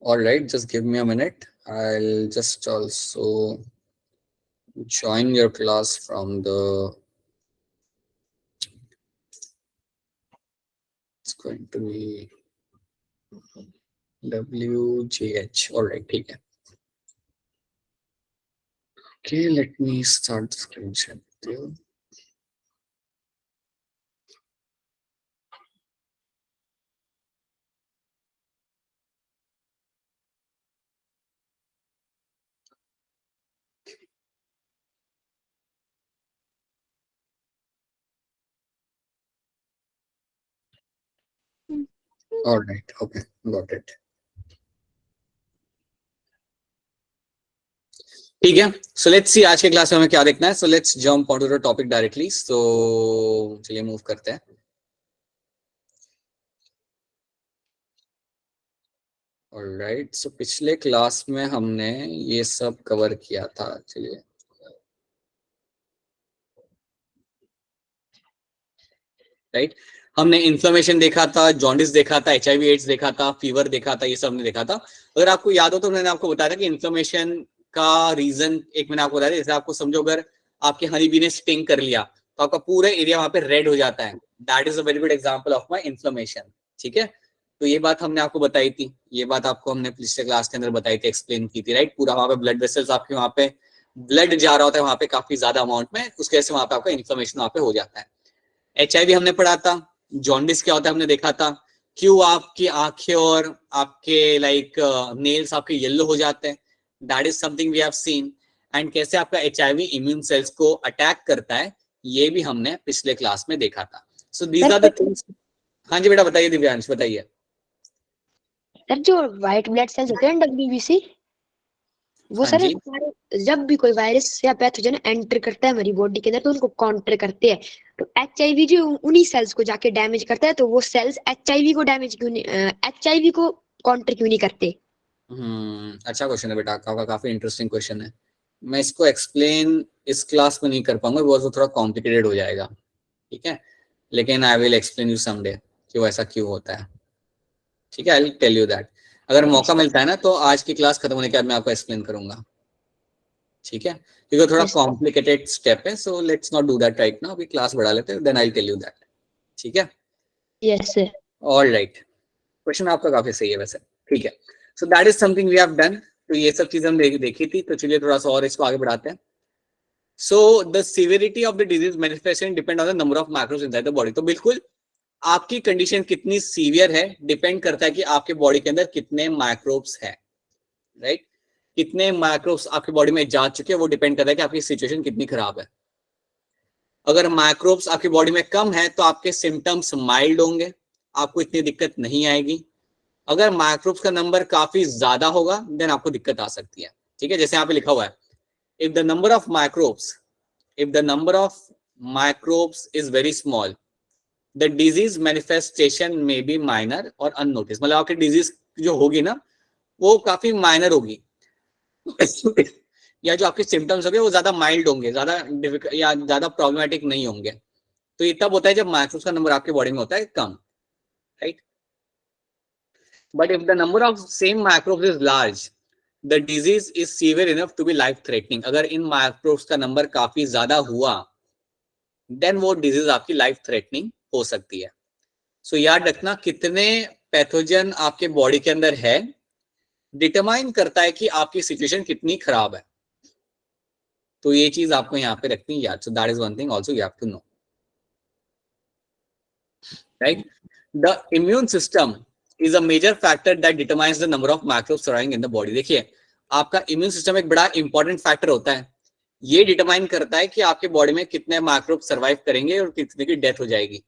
All right, just give me a minute. I'll just also join your class from the, it's going to be WGH. All right, ठीक है. Okay, let me start the screen share with you. All right, okay, got it. ठीक है. So let's see आज के class में हमें क्या देखना है. So let's jump on to the topic directly. So चलिए मूव करते हैं. ऑलराइट, सो पिछले क्लास में हमने ये सब कवर किया था. चलिए, राइट, हमने इन्फ्लेमेशन देखा था, जॉन्डिस देखा था, HIV एड्स देखा था, फीवर देखा था, ये सब हमने देखा था. अगर आपको याद हो तो मैंने आपको बताया था कि इन्फ्लेमेशन का रीजन एक मैंने आपको बताया था. जैसे आपको समझो अगर आपके हनी बी ने स्टिंग कर लिया तो आपका पूरा एरिया वहां पे रेड हो जाता है. That is a very good example of my inflammation. ठीक है, तो ये बात हमने आपको बताई थी. ये बात आपको हमने पिछले क्लास के अंदर बताई थी, एक्सप्लेन की थी, राइट. पूरा वहां पे ब्लड वेसल्स आपके वहां पे ब्लड जा रहा होता है वहां पे काफी ज्यादा अमाउंट में, उसके वजह से वहां पे आपका इन्फ्लेमेशन वहां पे हो जाता है. HIV हमने पढ़ा था. जॉन्डिस क्या होता है हमने देखा था. क्यों आपकी आंखें और आपके लाइक नेल्स आपके येलो हो जाते हैं. That is something we have seen. And कैसे आपका HIV इम्यून सेल्स को अटैक करता है, ये भी हमने पिछले क्लास में देखा था. So these are the things. हाँ जी बेटा, बताइए दिव्यांश, बताइए. सर जो व्हाइट ब्लड सेल्स होते हैं WBC, वो हाँ सर जी, जब भी कोई वायरस या पैथोजन एंटर करता है हमारी बॉडी के अंदर तो उनको काउंटर करते हैं. तो HIV जो उन्हीं सेल्स को जाके डैमेज करता है, तो वो सेल्स HIV को डैमेज क्यों नहीं, HIV को काउंटर क्यों नहीं करते? अच्छा क्वेश्चन है बेटा आपका, काफी इंटरेस्टिंग क्वेश्चन है. मैं इसको एक्सप्लेन इस क्लास में नहीं कर पाऊंगा, वो थोड़ा कॉम्प्लिकेटेड हो जाएगा. ठीक है, लेकिन I will explain you someday कि वो ऐसा क्यों होता है. ठीक है, I will tell you that. अगर मौका मिलता है ना तो आज की क्लास खत्म होने के बाद मैं आपको एक्सप्लेन करूंगा. ठीक है, क्योंकि थोड़ा कॉम्प्लिकेटेड स्टेप है. So let's not do that right now. अभी क्लास बढ़ा लेते हैं, then I will tell you that. ठीक है, yes sir. All right. Question आपका काफी सही है वैसे. ठीक है, so that is something we have done. तो ये सब चीजें हम देखी थी. तो चलिए थोड़ा सा और इसको आगे बढ़ाते हैं. So the severity of the disease manifestation depend on the number of microbes inside the body. तो बिल्कुल आपकी कंडीशन कितनी सीवियर है डिपेंड करता है कि आपके बॉडी के अंदर कितने माइक्रोब्स है, राइट. कितने माइक्रोब्स आपके बॉडी में जा चुके हैं वो डिपेंड करता है कि आपकी सिचुएशन कितनी खराब है. अगर माइक्रोब्स आपकी बॉडी में कम है तो आपके सिम्टम्स माइल्ड होंगे, आपको इतनी दिक्कत नहीं आएगी. अगर माइक्रोब्स का नंबर काफी ज्यादा होगा देन आपको दिक्कत आ सकती है. ठीक है, जैसे यहाँ पे लिखा हुआ है, if the number of microbes, if the number of microbes is very small, the disease manifestation may be minor or unnoticed. मतलब आपकी डिजीज जो होगी ना वो काफी माइनर होगी या जो आपके सिम्टम्स होंगे वो ज्यादा माइल्ड होंगे, ज्यादा डिफिकल्ट या ज्यादा प्रॉब्लमेटिक नहीं होंगे. तो ये तब होता है जब माइक्रोब्स का नंबर आपके बॉडी में होता है कम, right. But if the number of same microbes is large, the disease is severe enough to be life threatening. अगर इन माइक्रोब्स का नंबर काफी ज्यादा हुआ देन वो डिजीज आपकी लाइफ थ्रेटनिंग हो सकती है. सो याद रखना कितने पैथोजन आपके बॉडी के अंदर है डिटरमाइन करता है कि आपकी सिचुएशन कितनी खराब है. तो ये चीज आपको यहाँ पे रखनी है याद. So that is one thing also you have to know, right. The immune system is a major factor that determines the number of microbes surrounding in the body. देखिए आपका इम्यून सिस्टम एक बड़ा इंपॉर्टेंट फैक्टर होता है. ये determine करता है कि आपके बॉडी में कितने माइक्रोब सर्वाइव करेंगे और कितने की डेथ हो जाएगी.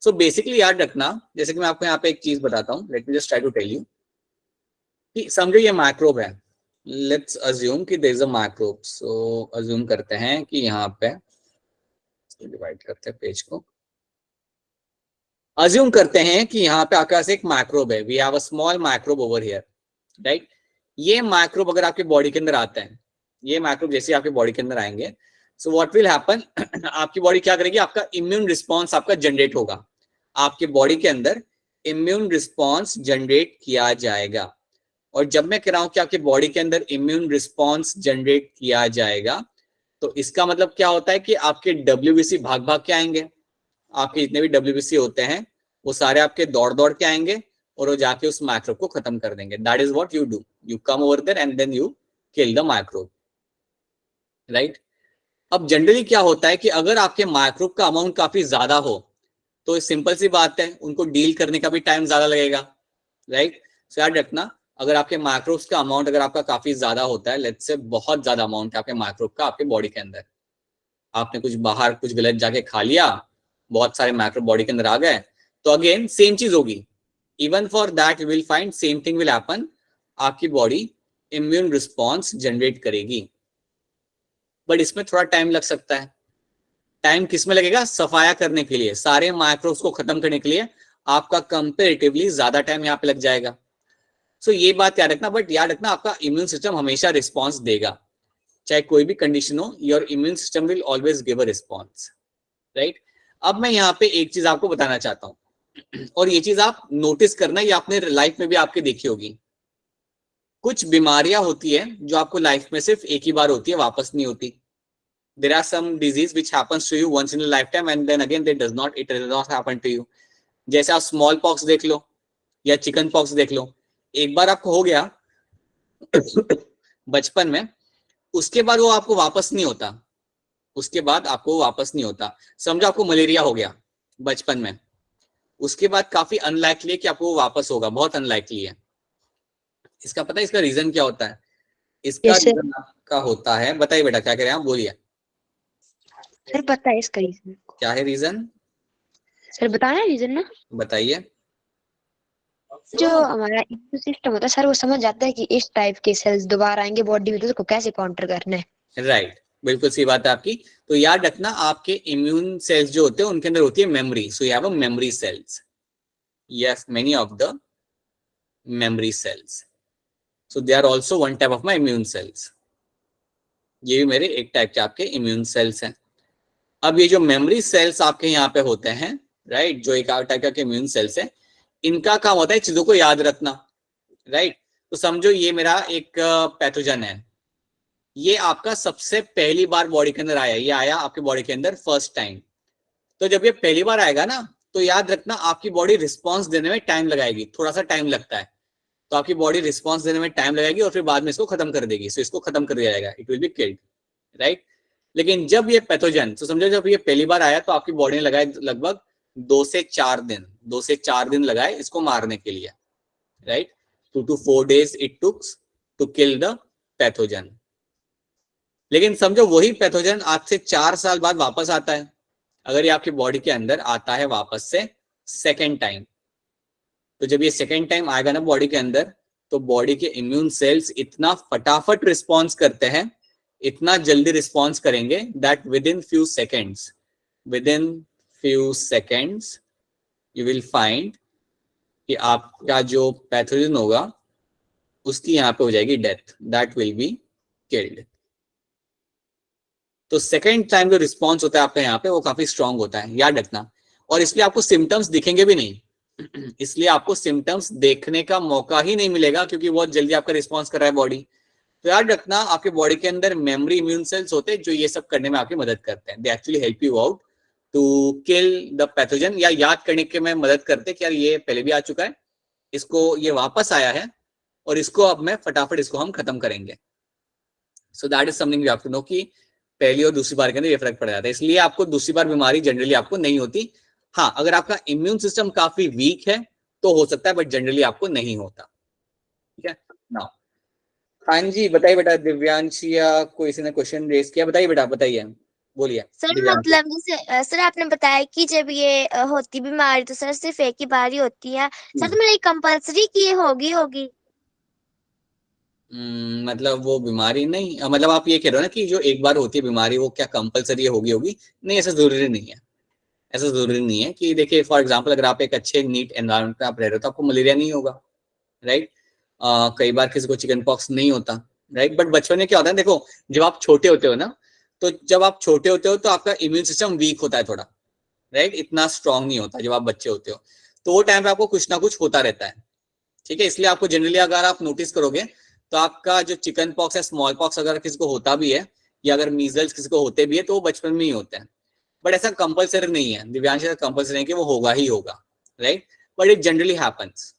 सो बेसिकली याद रखना, जैसे कि मैं आपको यहाँ पे एक चीज बताता हूँ, let me just try to tell you कि समझो ये माइक्रोब है. लेट्स अज्यूम कि there is a microbe. So assume करते हैं कि यहाँ पे डिवाइड करते हैं पेज को. अज्यूम करते हैं कि यहाँ पे आपके पास एक माइक्रोब है. We have a small microbe over here, right. ये माइक्रोब अगर आपके बॉडी के अंदर आता है, ये माइक्रोब जैसे आपके बॉडी के अंदर आएंगे, सो व्हाट विल हैपन, आपकी बॉडी क्या करेगी, आपका इम्यून रिस्पॉन्स आपका जनरेट होगा. आपके बॉडी के अंदर इम्यून रिस्पॉन्स जनरेट किया जाएगा. और जब मैं कह रहा हूं कि आपके बॉडी के अंदर इम्यून रिस्पॉन्स जनरेट किया जाएगा, तो इसका मतलब क्या होता है कि आपके डब्ल्यूबीसी भाग भाग के आएंगे। आपके जितने भी डब्ल्यूबीसी होते हैं वो सारे आपके दौड़ दौड़ के आएंगे और वो जाके उस माइक्रोब को खत्म कर देंगे। That is what you do, you come over there and then you kill the microbe, right. अब जनरली क्या होता है कि अगर आपके माइक्रोब का अमाउंट काफी ज्यादा हो तो सिंपल सी बात है, उनको डील करने का भी टाइम ज्यादा लगेगा, राइट। सो याद रखना, अगर आपके माइक्रोब्स का अमाउंट अगर आपका काफी ज्यादा होता है, लेट्स से बहुत ज्यादा अमाउंट है आपके माइक्रोब का आपके बॉडी के अंदर, आपने कुछ बाहर कुछ गलत जाके खा लिया, बहुत सारे माइक्रोब बॉडी के अंदर आ गए, तो अगेन सेम चीज होगी। Even for that you will find same thing will happen, आपकी बॉडी इम्यून रिस्पॉन्स जनरेट करेगी। बट इसमें थोड़ा टाइम लग सकता है। टाइम किसमें लगेगा? सफाया करने के लिए, सारे माइक्रोब्स को खत्म करने के लिए आपका कंपेरेटिवली ज्यादा टाइम यहाँ पे लग जाएगा। सो ये बात याद रखना, बट याद रखना आपका इम्यून सिस्टम हमेशा रिस्पॉन्स देगा, चाहे कोई भी कंडीशन हो, your immune system will always give a response, right. अब मैं यहाँ पे एक चीज आपको बताना चाहता हूँ और ये चीज आप नोटिस करना, ये आपने लाइफ में भी आपके देखी होगी। कुछ बीमारियां होती है जो आपको लाइफ में सिर्फ एक ही बार होती है, वापस नहीं होती। There are some disease which happens to you once in a lifetime and then again it does not happen to you. जैसे आप स्मॉल पॉक्स देख लो या चिकन पॉक्स देख लो, एक बार आपको हो गया बचपन में, उसके बाद वो आपको वापस नहीं होता, उसके बाद आपको वापस नहीं होता। समझो आपको मलेरिया हो गया बचपन में, उसके बाद काफी अनलाइकली है कि आपको वापस होगा, बहुत अनलाइकली है। इसका पता है इसका रीजन क्या होता है? इसका जैसे रीजन आपका होता है, बताइए बेटा क्या कह रहे हैं आप, बोलिए सर पता है इसका रीजन, क्या है रीजन, सर बताना रीजन ना। बताइए। जो हमारा इम्यून सिस्टम होता है सर, वो समझ जाता है कि इस टाइप के सेल्स दोबारा आएंगे बॉडी में, तो उसको कैसे काउंटर करना है। राइट, बिल्कुल सही बात है आपकी। तो याद रखना आपके इम्यून सेल्स जो होते हैं उनके अंदर होती है memory, so you have a memory cells, yes many of the memory cells, so they are also one type of my immune cells. ये भी मेरे एक टाइप के आपके इम्यून सेल्स हैं। अब ये जो मेमोरी सेल्स आपके यहाँ पे होते हैं, राइट, जो एक टाइप के इम्यून सेल्स है, इनका काम होता है चीजों को याद रखना, राइट। तो समझो ये मेरा एक पैथोजन है, ये आपका सबसे पहली बार बॉडी के अंदर आया, ये आया आपके बॉडी के अंदर फर्स्ट टाइम। तो जब ये पहली बार आएगा ना, तो याद रखना आपकी बॉडी रिस्पॉन्स देने में टाइम लगाएगी, थोड़ा सा टाइम लगता है, तो आपकी बॉडी रिस्पॉन्स देने में टाइम लगाएगी और फिर बाद में इसको खत्म कर देगी, सो इसको खत्म कर दिया जाएगा, it will be killed, right. लेकिन जब ये पैथोजन, तो समझो जब ये पहली बार आया तो आपकी बॉडी ने लगाए लगभग 2 से 4 दिन लगाए इसको मारने के लिए, right. 2 to 4 days it took to kill the pathogen. लेकिन समझो वही पैथोजन आज से 4 साल बाद वापस आता है, अगर ये आपकी बॉडी के अंदर आता है वापस से सेकेंड टाइम, तो जब ये सेकेंड टाइम आएगा ना बॉडी के अंदर, तो बॉडी के इम्यून सेल्स इतना फटाफट रिस्पॉन्स करते हैं, इतना जल्दी रिस्पॉन्स करेंगे that with in few seconds you will find कि आपका जो पैथोजन होगा उसकी यहाँ पे हो जाएगी death, that will be killed. तो सेकेंड टाइम जो रिस्पॉन्स होता है आपका यहाँ पे वो काफी स्ट्रांग होता है, याद रखना। और इसलिए आपको सिम्टम्स दिखेंगे भी नहीं, इसलिए आपको सिम्टम्स देखने का मौका ही नहीं मिलेगा, क्योंकि बहुत जल्दी आपका रिस्पॉन्स कर रहा है बॉडी। तो याद रखना आपके बॉडी के अंदर मेमोरी इम्यून सेल्स होते हैं जो ये सब करने में आपकी मदद करते हैं, they actually help you out to kill the pathogen, या याद करने के में मदद करते हैं कि यार ये पहले भी आ चुका है, इसको ये वापस आया है और इसको अब मैं फटाफट इसको हम खत्म करेंगे। So that is something you have to know कि पहली और दूसरी बार के अंदर ये फर्क पड़ जाता है, इसलिए आपको दूसरी बार बीमारी जनरली आपको नहीं होती। हाँ, अगर आपका इम्यून सिस्टम काफी वीक है तो हो सकता है, बट जनरली आपको नहीं होता, ठीक है ना। हाँ जी बताइए बेटा, दिव्यांशी या कोई किसी ने क्वेश्चन रेज किया, बताइए बेटा, बताइए, बोलिए सर दिव्यांशी। मतलब जैसे सर आपने बताया कि जब ये होती बीमारी तो सर सिर्फ एक ही बार ही होती है सर, तो मतलब कंपल्सरी की ये होगी। मतलब वो बीमारी नहीं, मतलब आप ये कह रहे हो ना कि जो एक बार होती है बीमारी वो क्या कंपलसरी होगी? नहीं, ऐसा जरूरी नहीं है, ऐसा जरूरी नहीं है कि देखिए फॉर एग्जांपल अगर आप एक अच्छे नीट एनवायरनमेंट में आप रह रहे हो तो आपको मलेरिया नहीं होगा, राइट। कई बार किसी को चिकन पॉक्स नहीं होता, राइट। बट बचपन में क्या होता है, देखो जब आप छोटे होते हो ना, तो जब आप छोटे होते हो तो आपका इम्यून सिस्टम वीक होता है थोड़ा, राइट, इतना स्ट्रांग नहीं होता जब आप बच्चे होते हो, तो वो टाइम पे आपको कुछ ना कुछ होता रहता है, ठीक है, इसलिए आपको जनरली अगर आप नोटिस करोगे तो आपका जो चिकन पॉक्स है, स्मॉल पॉक्स अगर किसी को होता भी है, या अगर मीजल्स किसी को होते भी है, तो वो बचपन में ही होते हैं। बट ऐसा कंपलसरी नहीं है दिव्यांश, ऐसा कंपलसरी नहीं कि वो होगा ही होगा, right, but it generally happens.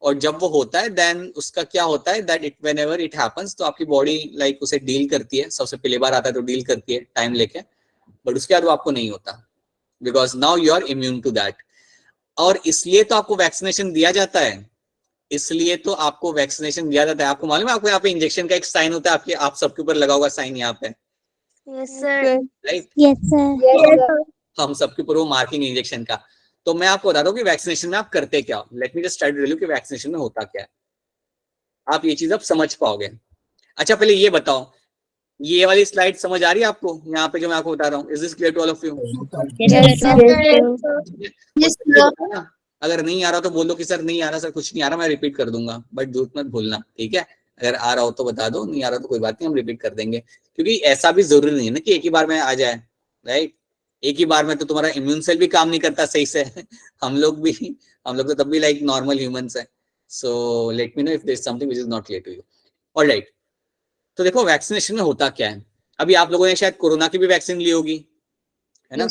और जब वो होता है देन उसका क्या होता है, that it whenever it happens, तो आपकी बॉडी लाइक उसे डील करती है, सबसे पहली बार आता है तो डील करती है टाइम लेके, बट उसके बाद वो आपको नहीं होता, because now you are immune to that. और इसलिए तो आपको वैक्सीनेशन दिया जाता है, इसलिए तो आपको वैक्सीनेशन दिया जाता है। आपको मालूम है, आपको यहाँ पे इंजेक्शन का एक साइन होता है, आपके आप सबके ऊपर लगा होगा साइन यहाँ पे, yes sir. Right, yes sir. हम सबके ऊपर वो मार्किंग इंजेक्शन का। तो मैं आपको बता दूं कि वैक्सीनेशन में आप करते क्या हो। Let me just start tell you कि वैक्सीनेशन में होता क्या है, आप ये चीज अब समझ पाओगे। अच्छा पहले ये बताओ, ये वाली स्लाइड समझ आ रही है आपको, यहाँ पे जो मैं आपको बता रहा हूँ, is this clear to all of you? अगर नहीं आ रहा तो बोल दो कि सर नहीं आ रहा, सर कुछ नहीं आ रहा, मैं रिपीट कर दूंगा, बट झूठ मत भूलना, ठीक है? अगर आ रहा हो तो बता दो, नहीं आ रहा तो कोई बात नहीं, हम रिपीट कर देंगे, क्योंकि ऐसा भी जरूरी नहीं है ना कि एक ही बार में आ जाए, राइट? एक ही बार में तो तुम्हारा इम्यून सेल भी काम नहीं करता सही से हम लोग तो तब भी लाइक नॉर्मल ह्यूमंस है। So let me know if there is something which is not clear to you. Alright, तो देखो वैक्सीनेशन में होता क्या है। अभी आप लोगों ने शायद कोरोना की भी वैक्सीन ली होगी, है ना?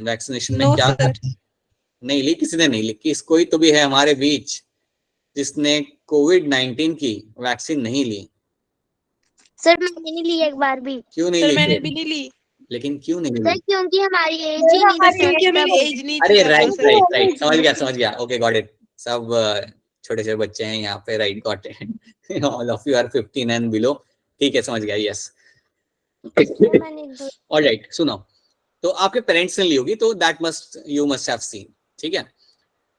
वैक्सीनेशन में क्या नहीं ली, किसी ने नहीं ली, किस कोई तो भी है हमारे बीच जिसने कोविड-19 की वैक्सीन नहीं ली? सर मैंने नहीं ली एक बार भी। क्यों नहीं सर ली? मैंने भी नहीं ली लेकिन क्यों नहीं सर ली? क्योंकि हमारी एज ही नहीं थी क्योंकि सर, हमारी तब। एज नहीं अरे थी राइट सर। राइट राइट, समझ गया, ओके गॉट इट। सब छोटे छोटे बच्चे हैं यहाँ पे, right, got it, all of you are 15 and below, ठीक है, समझ गया, यस। ऑलराइट, सुनो, तो आपके पेरेंट्स ने ली होगी, तो that must you must have seen, ठीक है?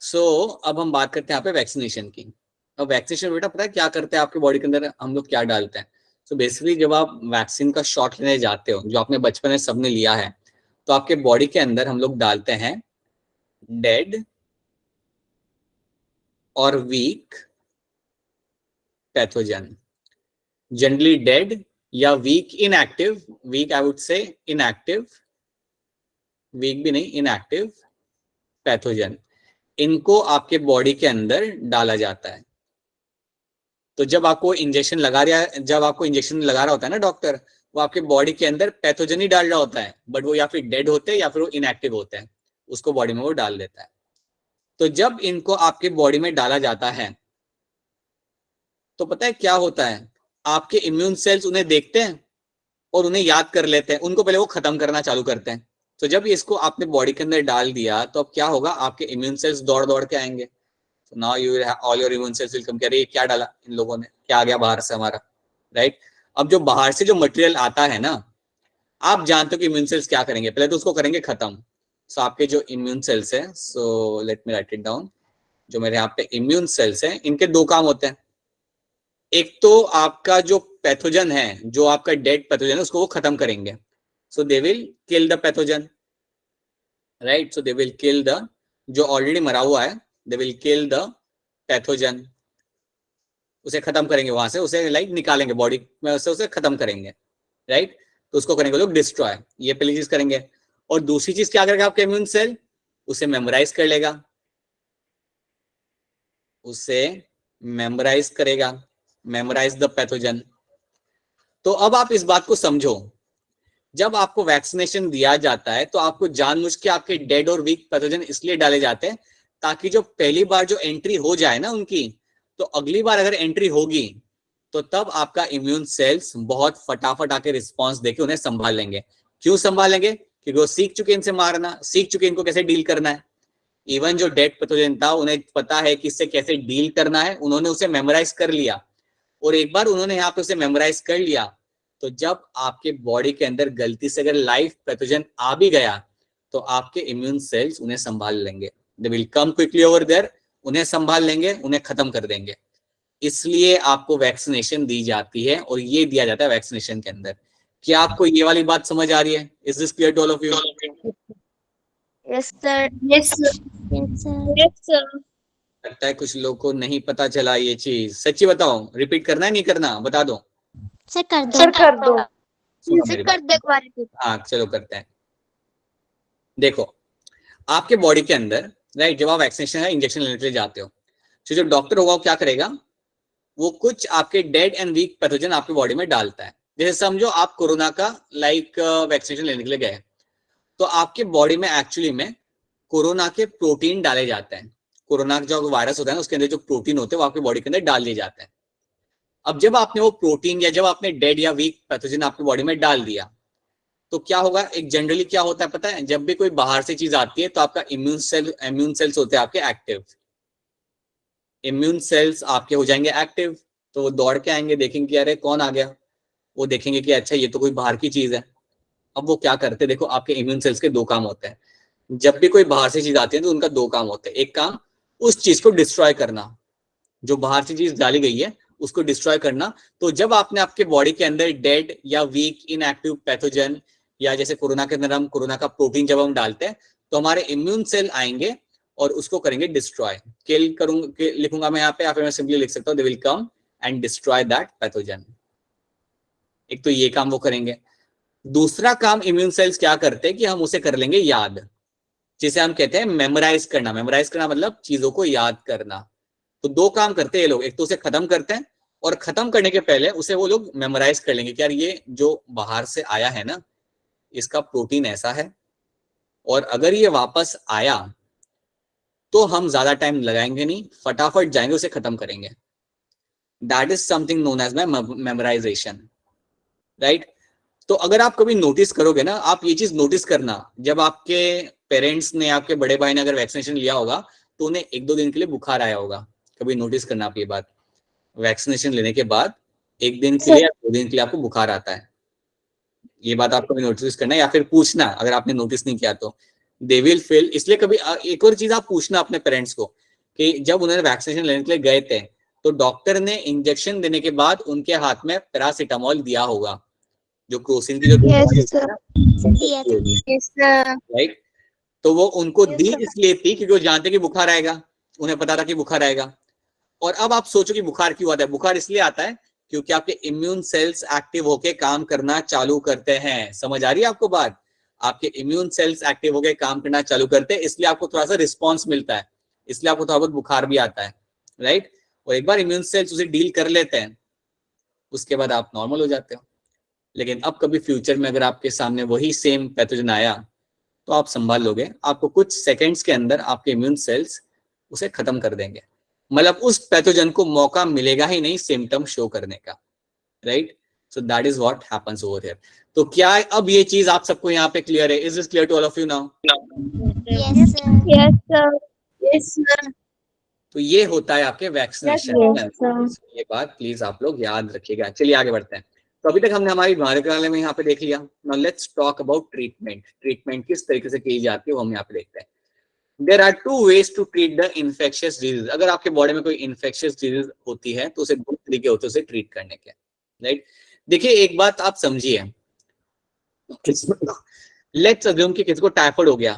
सो अब हम बात करते हैं यहाँ पे वैक्सीनेशन की। अब वैक्सीनेशन बेटा पता है क्या करते हैं आपके बॉडी के अंदर, हम लोग क्या डालते हैं? सो बेसिकली जब आप वैक्सीन का शॉट लेने जाते हो, जो आपने बचपन में सबने लिया है, तो आपके बॉडी के अंदर हम लोग डालते हैं डेड और वीक पैथोजन, जनरली डेड या weak inactive, weak I would say inactive, weak भी नहीं, इनएक्टिव पैथोजन, इनको आपके बॉडी के अंदर डाला जाता है। तो जब आपको इंजेक्शन लगा रहा होता है ना डॉक्टर, वो आपके बॉडी के अंदर पैथोजन ही डाल रहा होता है, बट वो या फिर डेड होते हैं या फिर वो इनएक्टिव होते हैं, उसको बॉडी में वो डाल देता है। तो जब इनको आपके बॉडी में डाला जाता है तो पता है क्या होता है, आपके इम्यून सेल्स उन्हें देखते हैं और उन्हें याद कर लेते हैं, उनको पहले वो खत्म करना चालू करते हैं। तो जब इसको आपने बॉडी के अंदर डाल दिया तो अब क्या होगा, आपके इम्यून सेल्स दौड़ दौड़ के आएंगे। So now you all your immune cells will come, अरे क्या डाला इन लोगों ने, क्या आ गया बाहर से हमारा, राइट? अब जो बाहर से जो मटेरियल आता है ना, आप जानते हो कि इम्यून सेल्स क्या करेंगे, पहले तो उसको करेंगे खत्म। सो आपके जो इम्यून सेल्स है, so let me right it down, जो मेरे यहाँ पे इम्यून सेल्स हैं, इनके दो काम होते हैं। एक तो आपका जो पैथोजन है, जो आपका डेड पैथोजन है, उसको वो खत्म करेंगे, so they will kill the pathogen, right? So they will kill the, जो ऑलरेडी मरा हुआ है, they will kill the pathogen, उसे खत्म करेंगे वहां से, उसे लाइक निकालेंगे बॉडी में से, उसे खत्म करेंगे, राइट? तो उसको करेंगे लोग डिस्ट्रॉय, ये पहली चीज करेंगे। और दूसरी चीज क्या करेगा आपका इम्यून सेल, उसे मेमोराइज कर लेगा, उसे मेमोराइज करेगा, मेमोराइज द पैथोजन। तो अब आप इस बात को समझो, जब आपको वैक्सीनेशन दिया जाता है तो आपको जानबूझ के आपके डेड और वीक पैथोजन इसलिए डाले जाते हैं ताकि जो पहली बार जो एंट्री हो जाए ना उनकी, तो अगली बार अगर एंट्री होगी तो तब आपका इम्यून सेल्स बहुत फटाफट आके रिस्पांस देके उन्हें संभाल लेंगे। क्यों संभालेंगे? क्योंकि वो सीख चुके इनसे मारना, सीख चुके इनको कैसे डील करना है। इवन जो डेड पैथोजन था उन्हें पता है कि इससे कैसे डील करना है, उन्होंने उसे मेमोराइज कर लिया। और एक बार उन्होंने यहाँ पे उसे मेमोराइज कर लिया तो जब आपके बॉडी के अंदर गलती से अगर लाइव पैथोजन आ भी गया तो आपके इम्यून सेल्स उन्हें संभाल लेंगे, they will come quickly over there, उन्हें संभाल लेंगे, उन्हें खत्म कर देंगे। इसलिए आपको वैक्सीनेशन दी जाती है और ये दिया जाता है वैक्सीनेशन के अंदर। क्या आपको ये वाली बात समझ आ रही है? Is this clear to all of you? Yes sir. Yes sir. लगता है कुछ लोगों को नहीं पता चला ये चीज। सच्ची बताओ, रिपीट करना है नहीं करना, बता दो। सर कर दो। सर कर दो। सुनो सर मेरी कर बात। दो एक बार। हाँ चलो करते हैं। देखो आपके बॉडी के अंदर, राइट, जब आप वैक्सीनेशन है इंजेक्शन लेने के लिए जाते हो, तो जो डॉक्टर होगा वो क्या करेगा, वो कुछ आपके डेड एंड वीक पैथोजन आपके बॉडी में डालता है। जैसे समझो आप कोरोना का वैक्सीनेशन लेने के लिए गए, तो आपके बॉडी में एक्चुअली में कोरोना के प्रोटीन डाले जाते हैं। कोरोना जो वायरस होता है ना, उसके अंदर जो प्रोटीन होते हैं वो आपके बॉडी के अंदर डाल दिए जाते हैं। अब जब आपने वो प्रोटीन या जब आपने डेड या वीक पैथोजन आपकी बॉडी में डाल दिया, तो क्या होगा, एक जनरली क्या होता है पता है, जब भी कोई बाहर से चीज आती है तो आपका इम्यून सेल्स होते हैं आपके एक्टिव, इम्यून सेल्स आपके हो जाएंगे एक्टिव, तो वो दौड़ के आएंगे, देखेंगे कि अरे कौन आ गया, वो देखेंगे कि अच्छा ये तो कोई बाहर की चीज है। अब वो क्या करते हैं, देखो आपके इम्यून सेल्स के दो काम होते हैं, जब भी कोई बाहर से चीज आती है तो उनका दो काम होते हैं। एक काम उस चीज को डिस्ट्रॉय करना, जो बाहर से चीज डाली गई है उसको डिस्ट्रॉय करना। तो जब आपने आपके बॉडी के अंदर डेड या वीक इनएक्टिव पैथोजन, या जैसे कोरोना के अंदर हम कोरोना का प्रोटीन जब हम डालते हैं, तो हमारे इम्यून सेल आएंगे और उसको करेंगे डिस्ट्रॉय। किल करूंगा, लिखूंगा मैं यहाँ पे, या फिर मैं सिंपली लिख सकता हूँ, दे will come and destroy that pathogen. एक तो ये काम वो करेंगे। दूसरा काम इम्यून सेल्स क्या करते हैं कि हम उसे कर लेंगे याद, जिसे हम कहते हैं मेमोराइज करना। मेमोराइज करना मतलब चीजों को याद करना। तो दो काम करते हैं ये लोग, एक तो उसे खत्म करते हैं, और खत्म करने के पहले उसे वो लोग मेमोराइज कर लेंगे कि यार ये जो बाहर से आया है ना, इसका प्रोटीन ऐसा है, और अगर ये वापस आया तो हम ज्यादा टाइम लगाएंगे नहीं, फटाफट जाएंगे उसे खत्म करेंगे। That is something known as memorization, right. तो अगर आप कभी नोटिस करोगे ना, आप ये चीज नोटिस करना, जब आपके पेरेंट्स ने, आपके बड़े भाई ने अगर वैक्सीनेशन लिया होगा तो उन्हें 1-2 दिन के लिए बुखार आया होगा। कभी नोटिस करना आप ये बात, वैक्सीनेशन लेने के बाद 1 दिन के लिए या 2 दिन के लिए आपको बुखार आता है। ये बात आप कभी नोटिस करना, या फिर पूछना अगर आपने नोटिस नहीं किया तो। दे विल फील, इसलिए कभी एक और चीज आप पूछना अपने पेरेंट्स को कि जब उन्होंने वैक्सीनेशन लेने के लिए गए थे तो डॉक्टर ने इंजेक्शन देने के बाद उनके हाथ में पैरासीटामोल दिया होगा, जो क्रोसिन की जो राइट। तो वो उनको दी इसलिए थी क्योंकि वो जानते कि बुखार आएगा, उन्हें पता था कि बुखार आएगा। और अब आप सोचो कि बुखार क्यों आता है। बुखार इसलिए आता है क्योंकि आपके इम्यून सेल्स एक्टिव होके काम करना चालू करते हैं। समझ आ रही है आपको बात? आपके इम्यून सेल्स एक्टिव होके काम करना चालू करते हैं, इसलिए आपको थोड़ा सा रिस्पॉन्स मिलता है, इसलिए आपको थोड़ा बहुत बुखार भी आता है, राइट। और एक बार इम्यून सेल्स उसे डील कर लेते हैं, उसके बाद आप नॉर्मल हो जाते हो। लेकिन अब कभी फ्यूचर में अगर आपके सामने वही सेम पैथोजन आया तो आप संभाल लोगे, आपको कुछ सेकंड्स के अंदर आपके इम्यून सेल्स उसे खत्म कर देंगे। मतलब उस पैथोजन को मौका मिलेगा ही नहीं सिम्टम शो करने का, right. So that is what happens over here. तो क्या अब ये चीज आप सबको यहाँ पे क्लियर है? Is this clear to all of you now? Yes sir. Yes sir. तो ये होता है आपके वैक्सीनेशन। ये बात प्लीज आप लोग याद रखिएगा। चलिए आगे बढ़ते हैं। तो अभी तक हमने हमारी कार्यक्रम में यहाँ पे देख लिया। Now let's talk about treatment. Treatment किस तरीके से की जाती है वो हम यहाँ पे देखते हैं। There are 2 ways to treat the infectious disease. अगर आपके बॉडी में कोई infectious disease होती है तो उसे 2 तरीके होते हैं उसे ट्रीट करने के, राइट। देखिए एक बात आप समझिए, लेट्स अज्यूम कि किसी को टाइफाइड हो गया।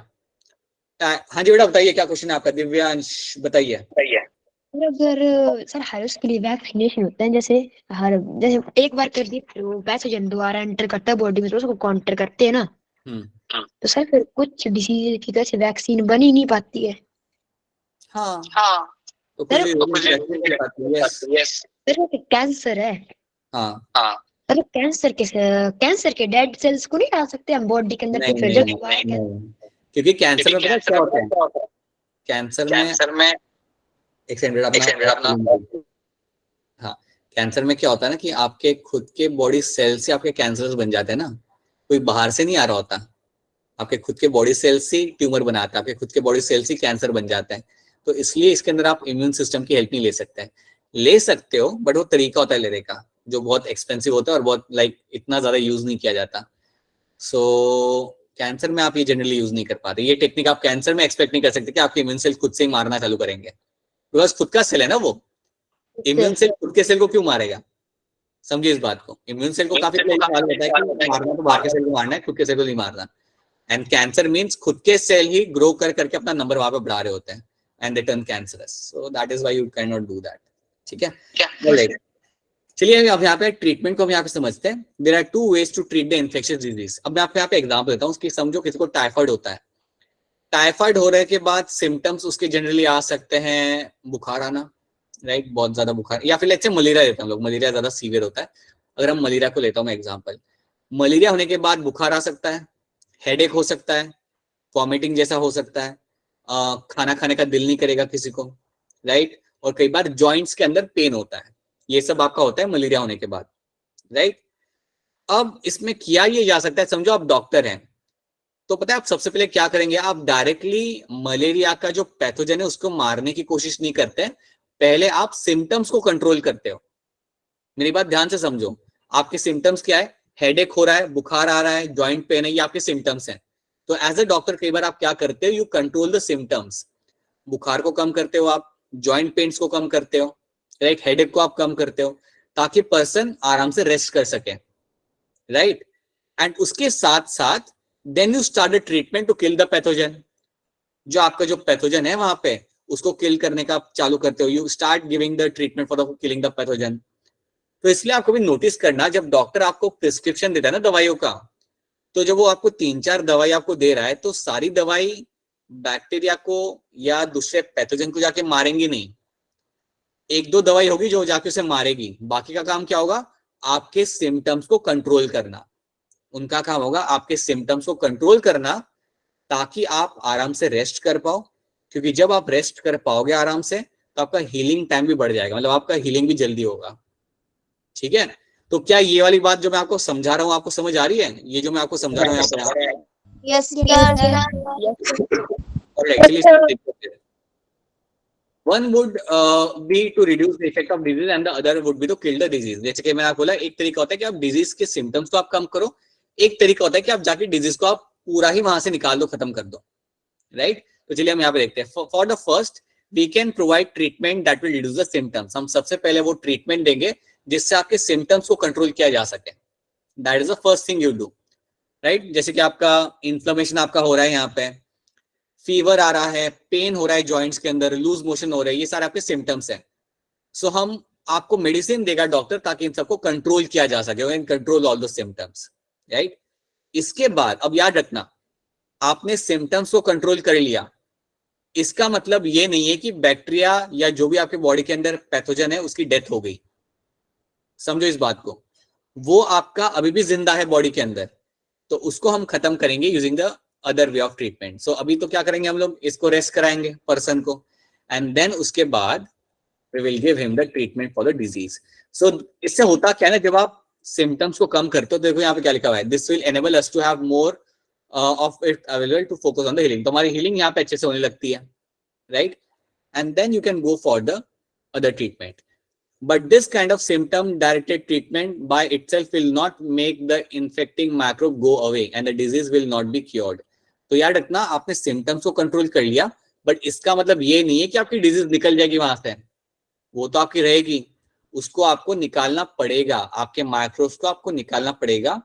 हाँ जी बेटा बताइए, क्या क्वेश्चन है आपका? दिव्यांश बताइए। अगर सर हर उसके लिए वैक्सीनेशन होता है, जैसे एक बार कर दिए फिर वो पैथोजन दोबारा एंटर करता है बॉडी में तो उसको काउंटर करते हैं ना, तो सर फिर कुछ डिसीज की वजह से वैक्सीन बन ही नहीं पाती है। हाँ तो कैंसर है, हाँ अगर कैंसर के डेड सेल्स को नहीं डाल सकते हम बॉडी के अंदर? नहीं, तो फिर नहीं, जब नहीं, क्योंकि कैंसर में पता क्या होता है, कैंसर में एक सेकंड अपना हाँ, कैंसर में क्या होता है ना कि आपके खुद के बॉडी सेल से आपके कैंसर बन जाते हैं ना, कोई बाहर से नहीं आ रहा होता, आपके खुद के बॉडी सेल से ट्यूमर बनाता है, आपके खुद के बॉडी सेल से कैंसर बन जाता है। तो इसलिए इसके अंदर आप इम्यून सिस्टम की हेल्प नहीं ले सकते हैं। ले सकते हो बट वो तरीका होता है लेने का जो बहुत एक्सपेंसिव होता है और बहुत इतना ज्यादा यूज नहीं किया जाता। सो कैंसर में आप ये जनरली यूज नहीं कर पाते। ये टेक्निक आप कैंसर में एक्सपेक्ट नहीं कर सकते कि आपके इम्यून सेल खुद से ही मारना चालू करेंगे, बिकॉज खुद का सेल है ना वो। इम्यून सेल खुद के सेल को क्यों मारेगा? समझिए इस बात को। इम्यून सेल को काफी ख्याल होता है कि मारना तो बाहर के सेल को मारना है, खुद के सेल को नहीं मारना। एंड कैंसर मीन्स खुद के सेल ही ग्रो कर करके अपना नंबर वहां पे बढ़ा रहे होते हैं and they turn cancerous. So that is why you can not do that. ठीक है, चलिए अब यहाँ पे ट्रीटमेंट को हम यहाँ पे समझते हैं। There are 2 ways to treat the infectious disease. अब मैं आपको यहाँ पे एग्जांपल देता हूँ कि समझो किसी को टाइफाइड होता है, टाइफाइड हो रहे के बाद सिम्टम्स उसके जनरली आ सकते हैं बुखार आना, राइट, बहुत ज्यादा बुखार, या फिर लेट्स से मलेरिया लेते हैं हम लोग, मलेरिया ज्यादा सीवियर होता है। अगर हम मलेरिया को लेता हूँ मैं एग्जांपल, मलेरिया होने के बाद बुखार आ सकता है, हेडेक हो सकता है, वॉमिटिंग जैसा हो सकता है, खाना खाने का दिल नहीं करेगा किसी को, राइट, और कई बार जॉइंट्स के अंदर पेन होता है। ये सब आपका होता है मलेरिया होने के बाद, राइट। अब इसमें किया ये जा सकता है, समझो आप डॉक्टर हैं, तो पता है आप सबसे पहले क्या करेंगे, आप डायरेक्टली मलेरिया का जो पैथोजन है उसको मारने की कोशिश नहीं करते, पहले आप सिम्टम्स को कंट्रोल करते हो। मेरी बात ध्यान से समझो, आपके सिम्टम्स क्या है, हेडेक हो रहा है, बुखार आ रहा है, जॉइंट पेन है, ये आपके सिम्टम्स हैं। तो एज ए डॉक्टर कई बार आप क्या करते हो, यू कंट्रोल द सिम्टम्स, बुखार को कम करते हो, आप जॉइंट पेन्स को कम करते हो, राइट, हेडेक को आप कम करते हो, ताकि पर्सन आराम से रेस्ट कर सके, राइट। एंड उसके साथ साथ then you start the treatment to kill the pathogen, जो आपका जो पैथोजन है वहां पे उसको किल करने का आप चालू करते हो, you start giving the treatment for the killing the pathogen. तो इसलिए आपको भी नोटिस करना, जब डॉक्टर आपको प्रिस्क्रिप्शन देता है ना दवाइयों का, तो जब वो आपको 3-4 दवाई आपको दे रहा है, तो सारी दवाई बैक्टीरिया को या दूसरे पैथोजन को जाके मारेंगी नहीं, 1-2 दवाई होगी जो जाके उसे मारेगी, बाकी का काम क्या होगा, आपके सिम्टम्स को कंट्रोल करना। उनका काम होगा आपके सिम्टम्स को कंट्रोल करना, ताकि आप आराम से रेस्ट कर पाओ, क्योंकि जब आप रेस्ट कर पाओगे आराम से तो आपका हीलिंग टाइम भी बढ़ जाएगा, मतलब आपका हीलिंग भी जल्दी होगा, ठीक है। तो क्या ये वाली बात जो मैं आपको समझा रहा हूँ आपको समझ आ रही है, ये जो मैं आपको समझा रहा हूँ yes actually one would be to reduce the effect of disease and the other would be to kill the disease। जैसे कि मैंने आपको बोला, एक तरीका होता है कि आप डिजीज के सिम्टम्स को आप कम करो, एक तरीका होता है कि आप जाके डिजीज को आप पूरा ही वहां से निकाल दो, खत्म कर दो, राइट। तो चलिए हम यहाँ पे देखते हैं। For the first we can provide treatment that will reduce the symptoms. हम सबसे पहले वो ट्रीटमेंट देंगे जिससे आपके सिम्टम्स को कंट्रोल किया जा सके, that is the first thing you do, right. जैसे कि आपका इन्फ्लेमेशन आपका हो रहा है, यहाँ पे फीवर आ रहा है, पेन हो रहा है जॉइंट्स के अंदर, लूज मोशन हो रहा है, ये सारे आपके सिम्टम्स हैं। सो हम आपको मेडिसिन देगा डॉक्टर, ताकि इन सबको कंट्रोल किया जा सके, control all the symptoms, right. इसके बाद अब याद रखना, आपने सिम्टम्स को कंट्रोल कर लिया, इसका मतलब ये नहीं है कि बैक्टीरिया या जो भी आपके बॉडी के अंदर पैथोजन है उसकी डेथ हो गई, समझो इस बात को। वो आपका अभी भी जिंदा है बॉडी के अंदर, तो उसको हम खत्म करेंगे using the other way of treatment. So अभी तो क्या करेंगे हम लोग, इसको रेस्ट कराएंगे पर्सन को, एंड देन उसके बाद we will give him the treatment for the disease. So इससे होता क्या है ना, जब आप सिम्टम्स को कम करते हो, देखो यहाँ पे क्या लिखा हुआ है, this will enable us to have more of it available to focus on the healing. तो हमारी हीलिंग यहाँ पे अच्छे से होने लगती है, right, and then you can go for the other treatment. But this kind of symptom directed treatment by itself will not make the infecting microbe go away and the disease will not be cured। तो याद रखना, आपने symptoms को control कर लिया, but इसका मतलब ये नहीं है कि आपकी डिजीज निकल जाएगी वहां से, वो तो आपकी रहेगी, उसको आपको निकालना पड़ेगा, आपके माइक्रोब्स को आपको निकालना पड़ेगा।